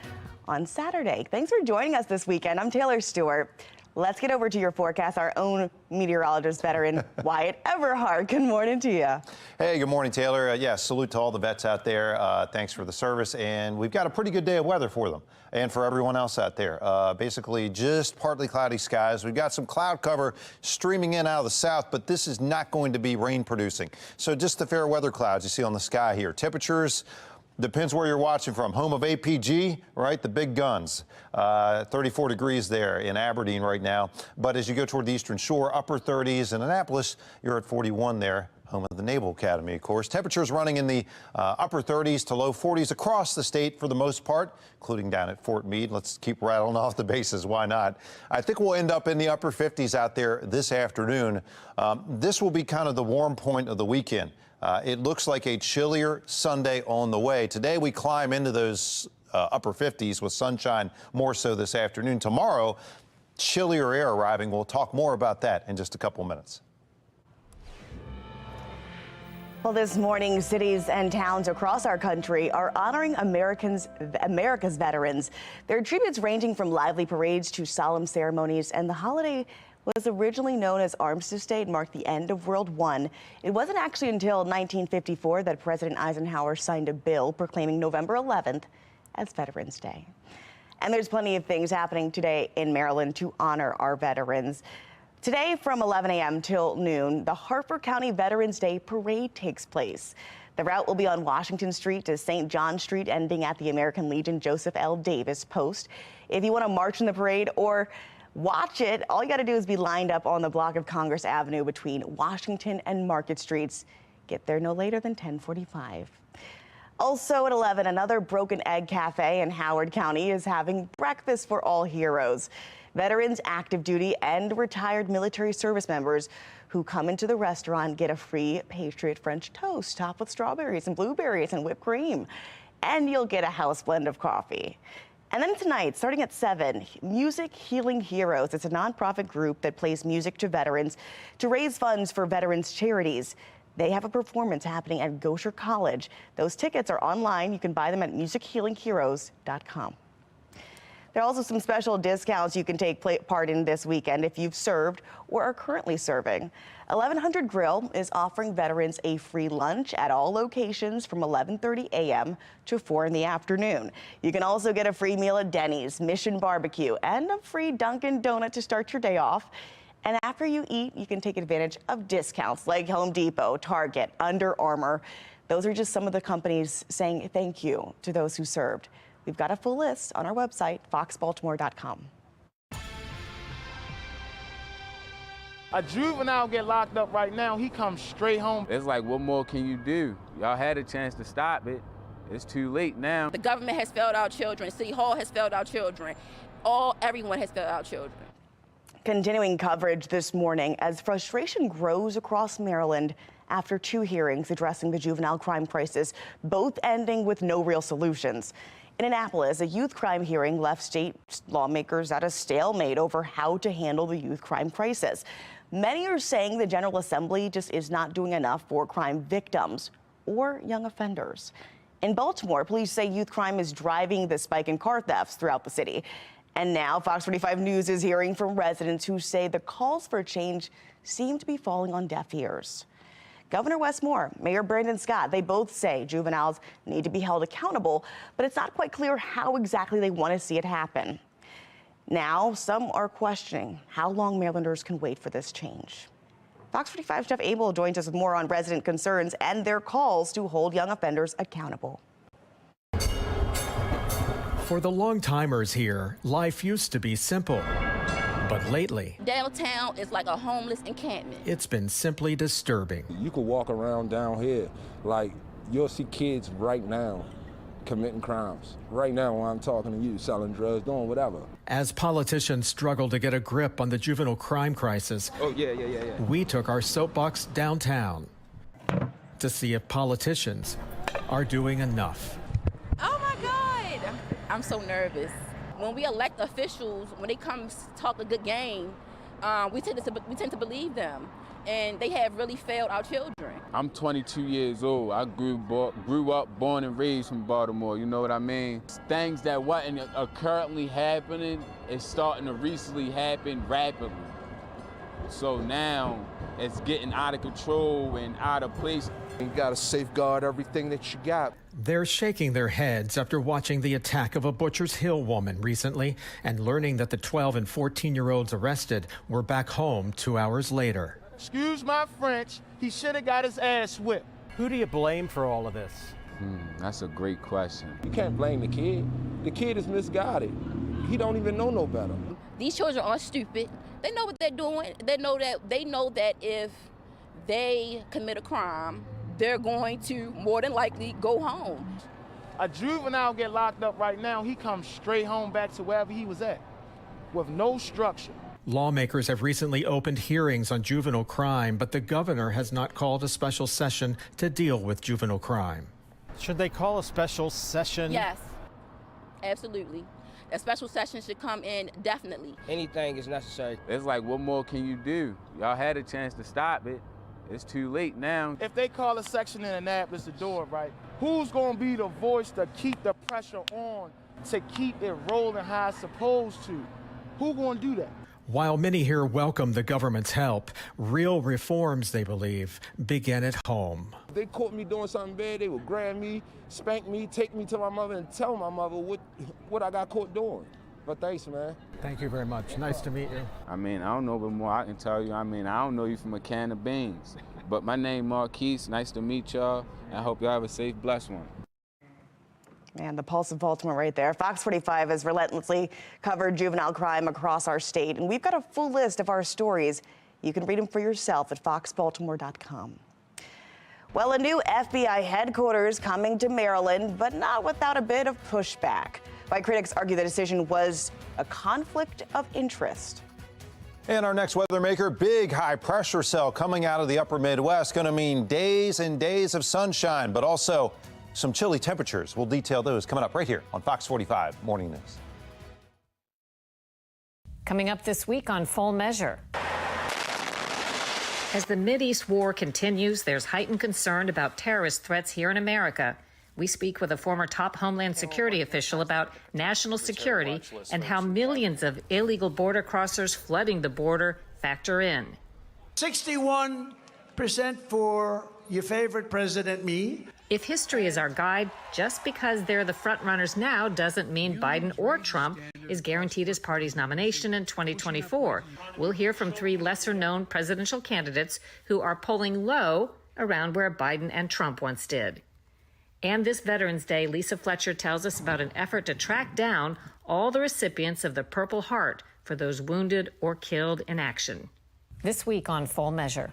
on Saturday. Thanks for joining us this weekend. I'm Taylor Stewart. Let's get over to your forecast. Our own meteorologist veteran, Wyatt Everhart. Good morning to you. Hey, good morning, Taylor. Salute to all the vets out there. Thanks for the service. And we've got a pretty good day of weather for them and for everyone else out there. Basically, just partly cloudy skies. We've got some cloud cover streaming in out of the south, but this is not going to be rain producing. So just the fair weather clouds you see on the sky here. Temperatures, depends where you're watching from. Home of APG, right? The big guns. 34 degrees there in Aberdeen right now. But as you go toward the Eastern Shore, upper 30s. In Annapolis, you're at 41 there. Home of the Naval Academy, of course. Temperatures running in the upper 30s to low 40s across the state for the most part, including down at Fort Meade. Let's keep rattling off the bases. Why not? I think we'll end up in the upper 50s out there this afternoon. This will be kind of the warm point of the weekend. It looks like a chillier Sunday on the way. Today we climb into those upper 50s with sunshine more so this afternoon. Tomorrow, chillier air arriving. We'll talk more about that in just a couple of minutes. Well, this morning, cities and towns across our country are honoring America's veterans. There are tributes ranging from lively parades to solemn ceremonies, and the holiday was originally known as Armistice Day and marked the end of World War I. It wasn't actually until 1954 that President Eisenhower signed a bill proclaiming November 11th as Veterans Day. And there's plenty of things happening today in Maryland to honor our veterans. Today from 11 a.m. till noon, the Harford County Veterans Day Parade takes place. The route will be on Washington Street to St. John Street, ending at the American Legion Joseph L. Davis Post. If you want to march in the parade or watch it, all you got to do is be lined up on the block of Congress Avenue between Washington and Market Streets. Get there no later than 10:45. Also at 11, another Broken Egg Cafe in Howard County is having breakfast for all heroes. Veterans, active duty, and retired military service members who come into the restaurant get a free Patriot French toast topped with strawberries and blueberries and whipped cream. And you'll get a house blend of coffee. And then tonight, starting at 7, Music Healing Heroes. It's a nonprofit group that plays music to veterans to raise funds for veterans charities. They have a performance happening at Gosher College. Those tickets are online. You can buy them at musichealingheroes.com. There are also some special discounts you can take part in this weekend if you've served or are currently serving. 1100 Grill is offering veterans a free lunch at all locations from 11:30 a.m. to 4 in the afternoon. You can also get a free meal at Denny's, Mission Barbecue, and a free Dunkin' Donut to start your day off. And after you eat, you can take advantage of discounts like Home Depot, Target, Under Armour. Those are just some of the companies saying thank you to those who served. We've got a full list on our website, foxbaltimore.com. A juvenile get locked up right now, he comes straight home. It's like, what more can you do? Y'all had a chance to stop it. It's too late now. The government has failed our children. City Hall has failed our children. Everyone has failed our children. Continuing coverage this morning as frustration grows across Maryland after 2 hearings addressing the juvenile crime crisis, both ending with no real solutions. In Annapolis, a youth crime hearing left state lawmakers at a stalemate over how to handle the youth crime crisis. Many are saying the General Assembly just is not doing enough for crime victims or young offenders. In Baltimore, police say youth crime is driving the spike in car thefts throughout the city. And now Fox 45 News is hearing from residents who say the calls for change seem to be falling on deaf ears. Governor Wes Moore, Mayor Brandon Scott, they both say juveniles need to be held accountable, but it's not quite clear how exactly they want to see it happen. Now, some are questioning how long Marylanders can wait for this change. Fox 45's Jeff Abel joins us with more on resident concerns and their calls to hold young offenders accountable. For the long-timers here, life used to be simple. But lately, downtown is like a homeless encampment. It's been simply disturbing. You could walk around down here, like you'll see kids right now committing crimes. Right now while I'm talking to you, selling drugs, doing whatever. As politicians struggle to get a grip on the juvenile crime crisis, we took our soapbox downtown to see if politicians are doing enough. Oh my God, I'm so nervous. When we elect officials, when they come talk a good game, we tend to believe them, and they have really failed our children. I'm 22 years old. I grew up, born and raised from Baltimore. You know what I mean? Things that are currently happening is starting to recently happen rapidly. So now it's getting out of control and out of place. You got to safeguard everything that you got. They're shaking their heads after watching the attack of a Butcher's Hill woman recently and learning that the 12 and 14-year-olds arrested were back home 2 hours later. Excuse my French, he should have got his ass whipped. Who do you blame for all of this? That's a great question. You can't blame the kid. The kid is misguided. He don't even know no better. These children aren't stupid. They know what they're doing. They know that if they commit a crime, they're going to more than likely go home. A juvenile get locked up right now, he comes straight home back to wherever he was at with no structure. Lawmakers have recently opened hearings on juvenile crime, but the governor has not called a special session to deal with juvenile crime. Should they call a special session? Yes, absolutely. A special session should come in definitely. Anything is necessary. It's like, what more can you do? Y'all had a chance to stop it. It's too late now. If they call a section in Annapolis to do it right, who's going to be the voice to keep the pressure on, to keep it rolling how it's supposed to? Who's going to do that? While many here welcome the government's help, real reforms, they believe, begin at home. If they caught me doing something bad, they would grab me, spank me, take me to my mother and tell my mother what I got caught doing. But thanks, man. Thank you very much. Nice to meet you. I mean, I don't know what more I can tell you. I mean, I don't know you from a can of beans. But my name Marquise. Nice to meet y'all. I hope y'all have a safe, blessed one. Man, the pulse of Baltimore right there. Fox 45 has relentlessly covered juvenile crime across our state, and we've got a full list of our stories. You can read them for yourself at foxbaltimore.com. Well, a new FBI headquarters coming to Maryland, but not without a bit of pushback. Why critics argue the decision was a conflict of interest. And our next weather maker, big high pressure cell coming out of the upper Midwest, going to mean days and days of sunshine, but also some chilly temperatures. We'll detail those coming up right here on Fox 45 Morning News. Coming up this week on Full Measure. As the Mideast war continues, there's heightened concern about terrorist threats here in America. We speak with a former top Homeland Security official about national security and how millions of illegal border crossers flooding the border factor in. 61% for your favorite president, me. If history is our guide, just because they're the front runners now doesn't mean Biden or Trump is guaranteed his party's nomination in 2024. We'll hear from three lesser-known presidential candidates who are polling low around where Biden and Trump once did. And this Veterans Day, Lisa Fletcher tells us about an effort to track down all the recipients of the Purple Heart for those wounded or killed in action. This week on Full Measure.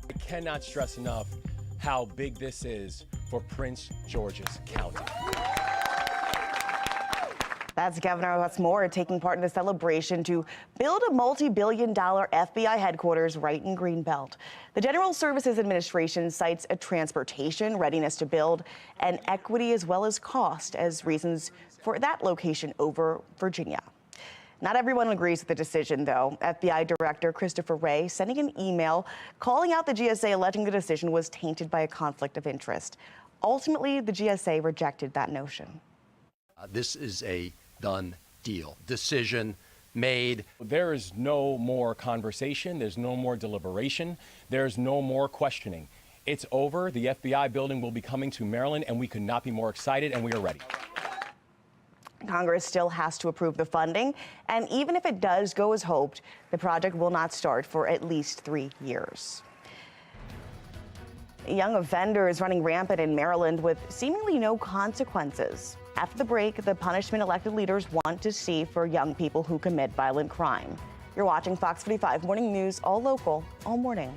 I cannot stress enough how big this is for Prince George's County. That's Governor Wes Moore taking part in the celebration to build a multi-billion-dollar FBI headquarters right in Greenbelt. The General Services Administration cites a transportation readiness to build and equity as well as cost as reasons for that location over Virginia. Not everyone agrees with the decision, though. FBI Director Christopher Wray sending an email calling out the GSA, alleging the decision was tainted by a conflict of interest. Ultimately, the GSA rejected that notion. This is a done deal. Decision made. There is no more conversation. There's no more deliberation. There's no more questioning. It's over. The FBI building will be coming to Maryland, and we could not be more excited, and we are ready. Congress still has to approve the funding, and even if it does go as hoped, the project will not start for at least 3 years. Young offenders running rampant in Maryland with seemingly no consequences. After the break, the punishment elected leaders want to see for young people who commit violent crime. You're watching Fox 45 Morning News, all local, all morning.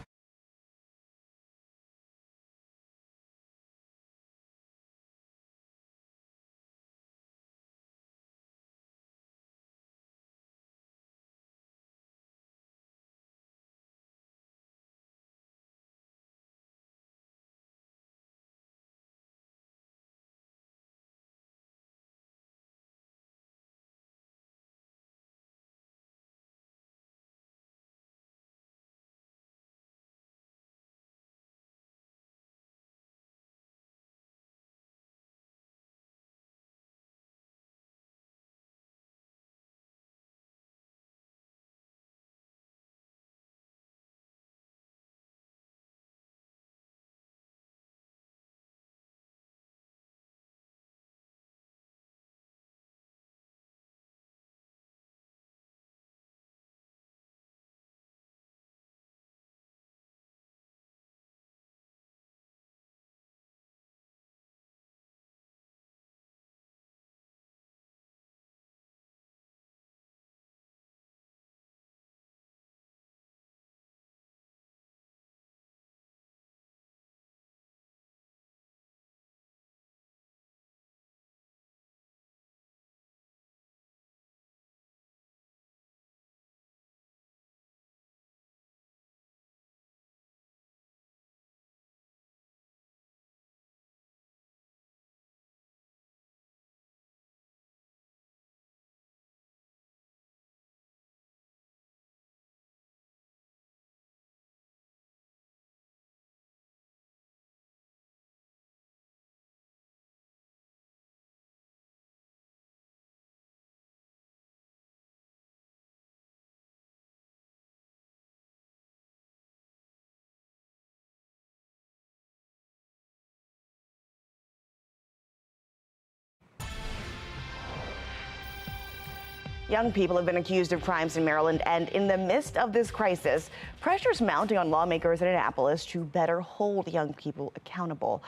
Young people have been accused of crimes in Maryland, and in the midst of this crisis, pressure's mounting on lawmakers in Annapolis to better hold young people accountable.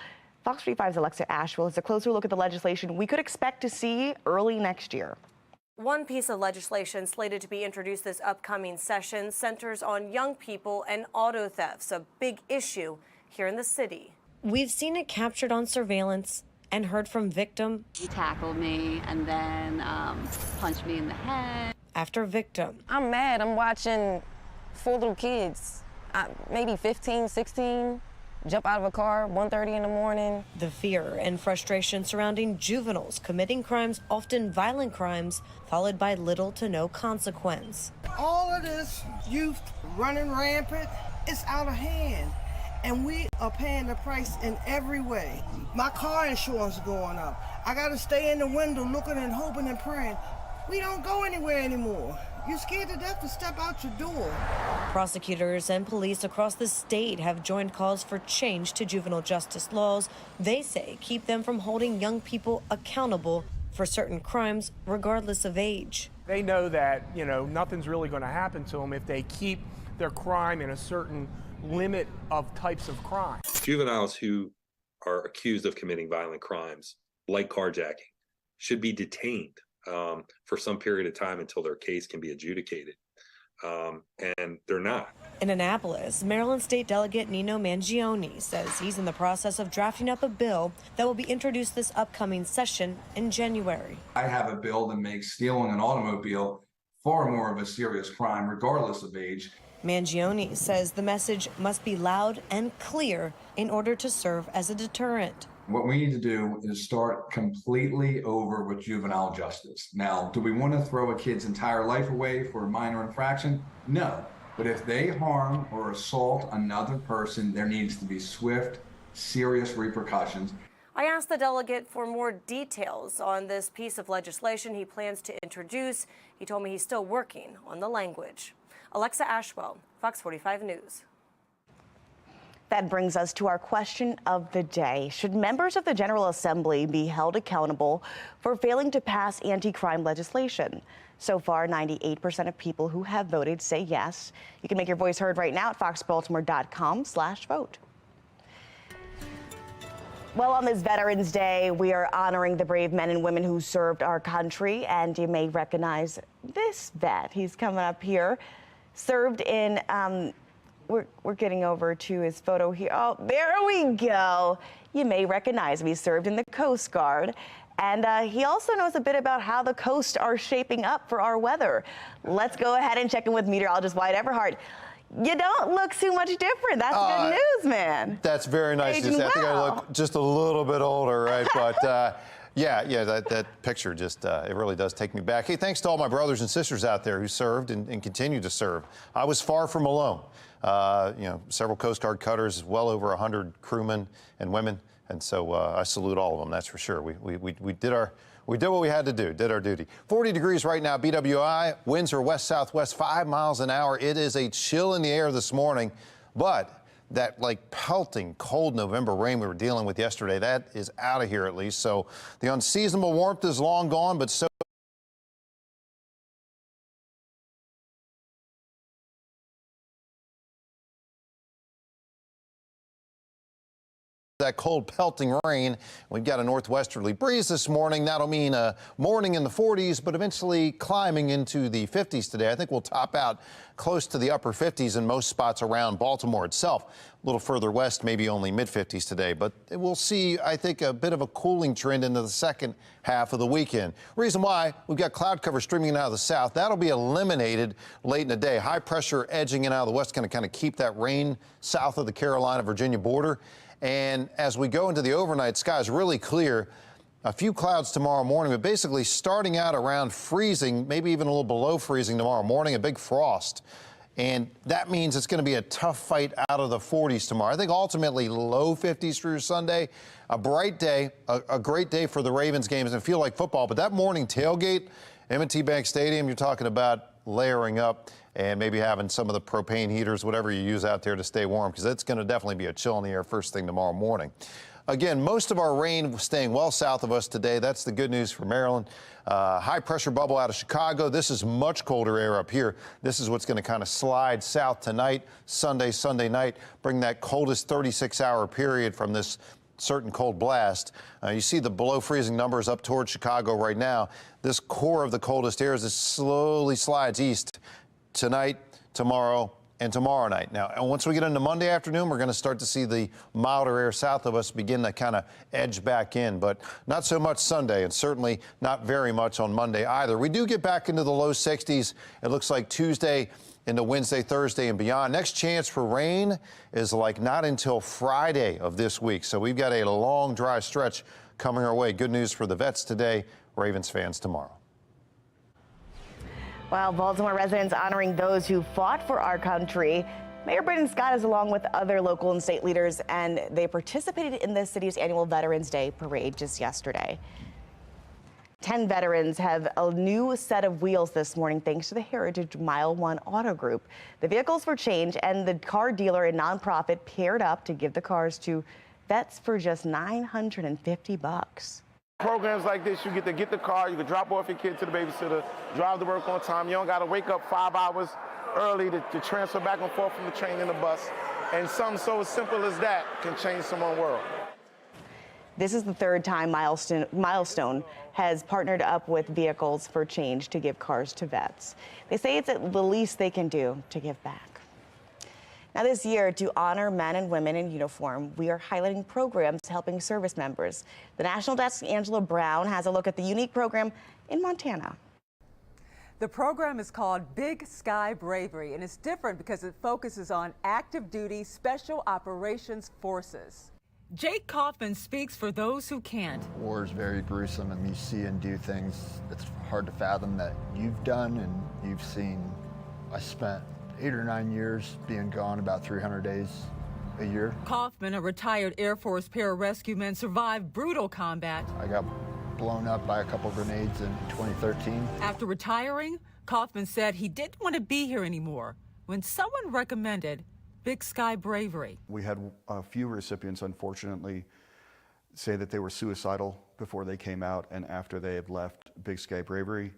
Fox 45's Alexa Asheville has a closer look at the legislation we could expect to see early next year. One piece of legislation slated to be introduced this upcoming session centers on young people and auto thefts, a big issue here in the city. We've seen it captured on surveillance and heard from victim. He tackled me and then punched me in the head. After victim. I'm mad. I'm watching 4 little kids, maybe 15, 16, jump out of a car 1:30 in the morning. The fear and frustration surrounding juveniles committing crimes, often violent crimes, followed by little to no consequence. All of this youth running rampant, it's out of hand. And we are paying the price in every way. My car insurance is going up. I gotta stay in the window looking and hoping and praying. We don't go anywhere anymore. You're scared to death to step out your door. Prosecutors and police across the state have joined calls for change to juvenile justice laws. They say keep them from holding young people accountable for certain crimes, regardless of age. They know that, nothing's really going to happen to them if they keep their crime in a certain limit of types of crime. Juveniles who are accused of committing violent crimes, like carjacking, should be detained for some period of time until their case can be adjudicated. and they're not. In Annapolis, Maryland State Delegate Nino Mangione says he's in the process of drafting up a bill that will be introduced this upcoming session in January. I have a bill that makes stealing an automobile far more of a serious crime, regardless of age. Mangione says the message must be loud and clear in order to serve as a deterrent. What we need to do is start completely over with juvenile justice. Now, do we want to throw a kid's entire life away for a minor infraction? No. But if they harm or assault another person, there needs to be swift, serious repercussions. I asked the delegate for more details on this piece of legislation he plans to introduce. He told me he's still working on the language. Alexa Ashwell, Fox 45 News. That brings us to our question of the day. Should members of the General Assembly be held accountable for failing to pass anti-crime legislation? So far, 98% of people who have voted say yes. You can make your voice heard right now at foxbaltimore.com/vote. Well, on this Veterans Day, we are honoring the brave men and women who served our country, and you may recognize this vet. He's coming up here. Served in, we're getting over to his photo here. Oh, there we go. You may recognize him. He served in the Coast Guard. And he also knows a bit about how the coasts are shaping up for our weather. Let's go ahead and check in with meteorologist Wyatt Everhart. You don't look too much different. That's good news, man. That's very nice to say. I think I look just a little bit older, right? But yeah, that picture just, it really does take me back. Hey, thanks to all my brothers and sisters out there who served and continue to serve. I was far from alone. Several Coast Guard cutters, well over 100 crewmen and women. And so I salute all of them, that's for sure. We did what we had to do, did our duty. 40 degrees right now, BWI. Winds are west-southwest, 5 miles an hour. It is a chill in the air this morning, but that pelting cold November rain we were dealing with yesterday, that is out of here at least. So the unseasonable warmth is long gone, but so that cold pelting rain. We've got a northwesterly breeze this morning. That'll mean a morning in the 40s, but eventually climbing into the 50s today. I think we'll top out close to the upper 50s in most spots around Baltimore itself. A little further west, maybe only mid-50s today, but we'll see, I think, a bit of a cooling trend into the second half of the weekend. Reason why, we've got cloud cover streaming in out of the south. That'll be eliminated late in the day. High pressure edging in out of the west, going to kind of keep that rain south of the Carolina-Virginia border. And as we go into the overnight, skies really clear. A few clouds tomorrow morning, but basically starting out around freezing, maybe even a little below freezing tomorrow morning, a big frost. And that means it's going to be a tough fight out of the 40s tomorrow. I think ultimately low 50s through Sunday. A bright day, a great day for the Ravens games and feel like football. But that morning tailgate, M&T Bank Stadium, you're talking about layering up and maybe having some of the propane heaters, whatever you use out there to stay warm, because it's going to definitely be a chill in the air first thing tomorrow morning. Again, most of our rain staying well south of us today. That's the good news for Maryland. High pressure bubble out of Chicago. This is much colder air up here. This is what's going to kind of slide south tonight, Sunday night, bring that coldest 36-hour period from this certain cold blast. You see the below freezing numbers up towards Chicago right now. This core of the coldest air as it slowly slides east tonight, tomorrow, and tomorrow night. Now, once we get into Monday afternoon, we're going to start to see the milder air south of us begin to kind of edge back in, but not so much Sunday, and certainly not very much on Monday either. We do get back into the low 60s. It looks like Tuesday into Wednesday, Thursday, and beyond. Next chance for rain is not until Friday of this week. So we've got a long, dry stretch coming our way. Good news for the vets today, Ravens fans tomorrow. Well, Baltimore residents honoring those who fought for our country. Mayor Brendan Scott is along with other local and state leaders, and they participated in the city's annual Veterans Day parade just yesterday. 10 veterans have a new set of wheels this morning thanks to the Heritage Mile One Auto Group. The vehicles were changed, and the car dealer and nonprofit paired up to give the cars to vets for just $950. Programs like this, you get the car, you can drop off your kid to the babysitter, drive to work on time. You don't got to wake up 5 hours early to transfer back and forth from the train and the bus. And something so simple as that can change someone's world. This is the third time Milestone has partnered up with Vehicles for Change to give cars to vets. They say it's the least they can do to give back. Now this year, to honor men and women in uniform, we are highlighting programs helping service members. The National Desk's Angela Brown has a look at the unique program in Montana. The program is called Big Sky Bravery, and it's different because it focuses on active duty special operations forces. Jake Kaufman speaks for those who can't. War is very gruesome, and you see and do things it's hard to fathom that you've done and you've seen. I spent 8 or 9 years being gone, about 300 days a year. Kaufman, a retired Air Force pararescue man, survived brutal combat. I got blown up by a couple grenades in 2013. After retiring, Kaufman said he didn't want to be here anymore when someone recommended Big Sky Bravery. We had a few recipients, unfortunately, say that they were suicidal before they came out, and after they have left Big Sky Bravery,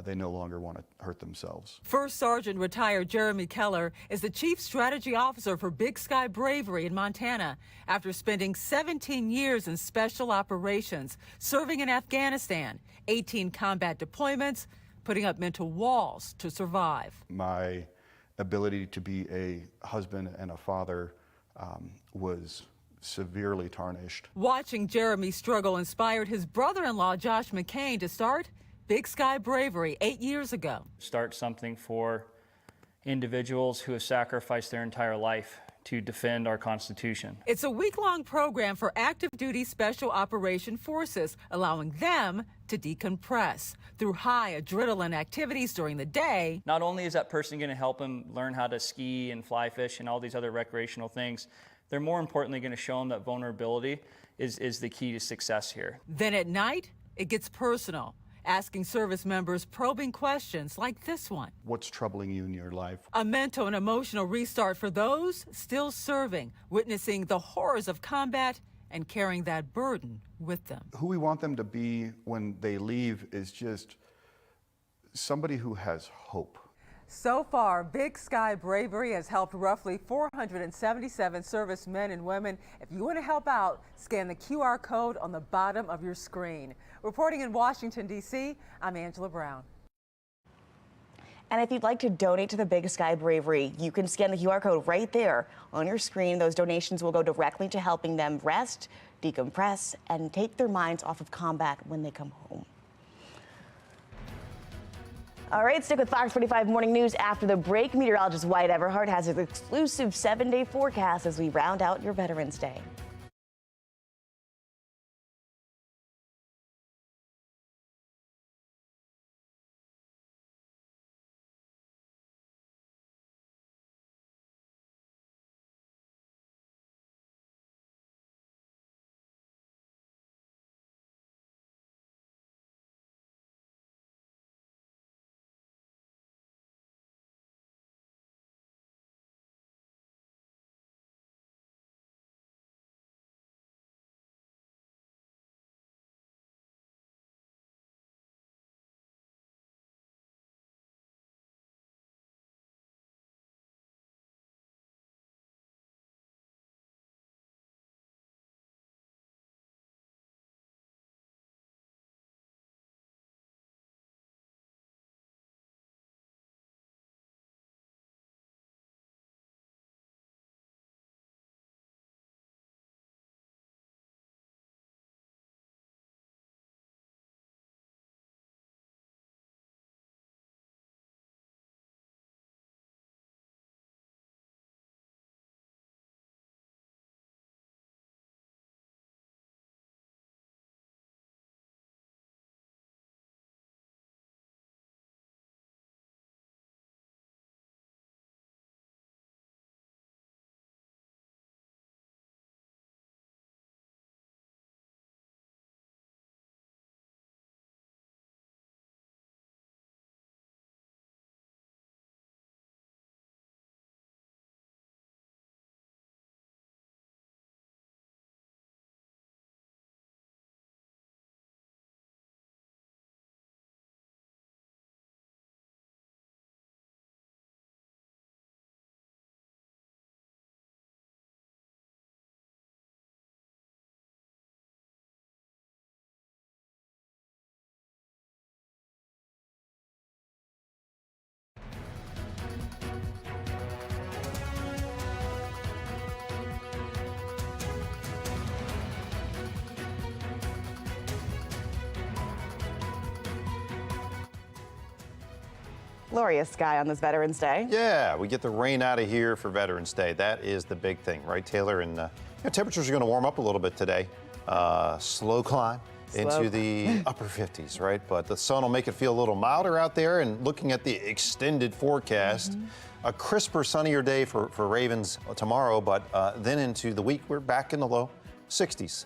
they no longer want to hurt themselves. First Sergeant retired Jeremy Keller is the Chief Strategy Officer for Big Sky Bravery in Montana after spending 17 years in special operations, serving in Afghanistan, 18 combat deployments, putting up mental walls to survive. My ability to be a husband and a father was severely tarnished. Watching Jeremy struggle inspired his brother-in-law, Josh McCain, to start Big Sky Bravery 8 years ago. Start something for individuals who have sacrificed their entire life to defend our Constitution. It's a week-long program for active duty special operation forces, allowing them to decompress through high adrenaline activities during the day. Not only is that person going to help them learn how to ski and fly fish and all these other recreational things, they're more importantly going to show them that vulnerability is the key to success here. Then at night, it gets personal, asking service members probing questions like this one. What's troubling you in your life? A mental and emotional restart for those still serving, witnessing the horrors of combat and carrying that burden with them. Who we want them to be when they leave is just somebody who has hope. So far, Big Sky Bravery has helped roughly 477 servicemen and women. If you want to help out, scan the QR code on the bottom of your screen. Reporting in Washington, D.C., I'm Angela Brown. And if you'd like to donate to the Big Sky Bravery, you can scan the QR code right there on your screen. Those donations will go directly to helping them rest, decompress, and take their minds off of combat when they come home. All right, stick with Fox 45 Morning News after the break. Meteorologist Wyatt Everhart has an exclusive 7-day forecast as we round out your Veterans Day. glorious sky on this Veterans Day. Yeah, we get the rain out of here for Veterans Day. That is the big thing, right, Taylor? And temperatures are going to warm up a little bit today. Slow climb into the upper 50s, right? But the sun will make it feel a little milder out there. And looking at the extended forecast, a crisper, sunnier day for Ravens tomorrow, but then into the week, we're back in the low 60s.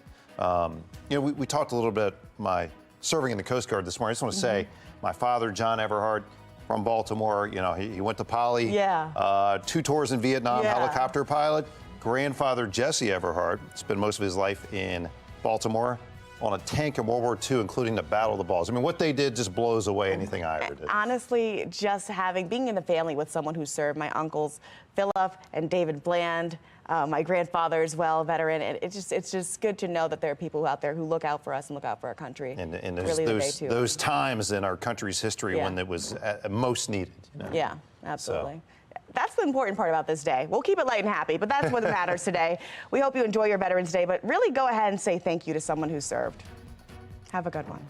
We talked a little bit my serving in the Coast Guard this morning. I just want to say, my father, John Everhart, from Baltimore, he went to Poly, 2 tours in Vietnam, helicopter pilot. Grandfather Jesse Everhart spent most of his life in Baltimore on a tank in World War II, including the Battle of the Balls. I mean, what they did just blows away anything I ever did. Honestly, just being in the family with someone who served, my uncles, Philip and David Bland, my grandfather as well, veteran, and it's just good to know that there are people out there who look out for us and look out for our country. And there's those times in our country's history when it was most needed. Yeah, absolutely. So. That's the important part about this day. We'll keep it light and happy, but that's what matters today. We hope you enjoy your Veterans Day, but really go ahead and say thank you to someone who served. Have a good one.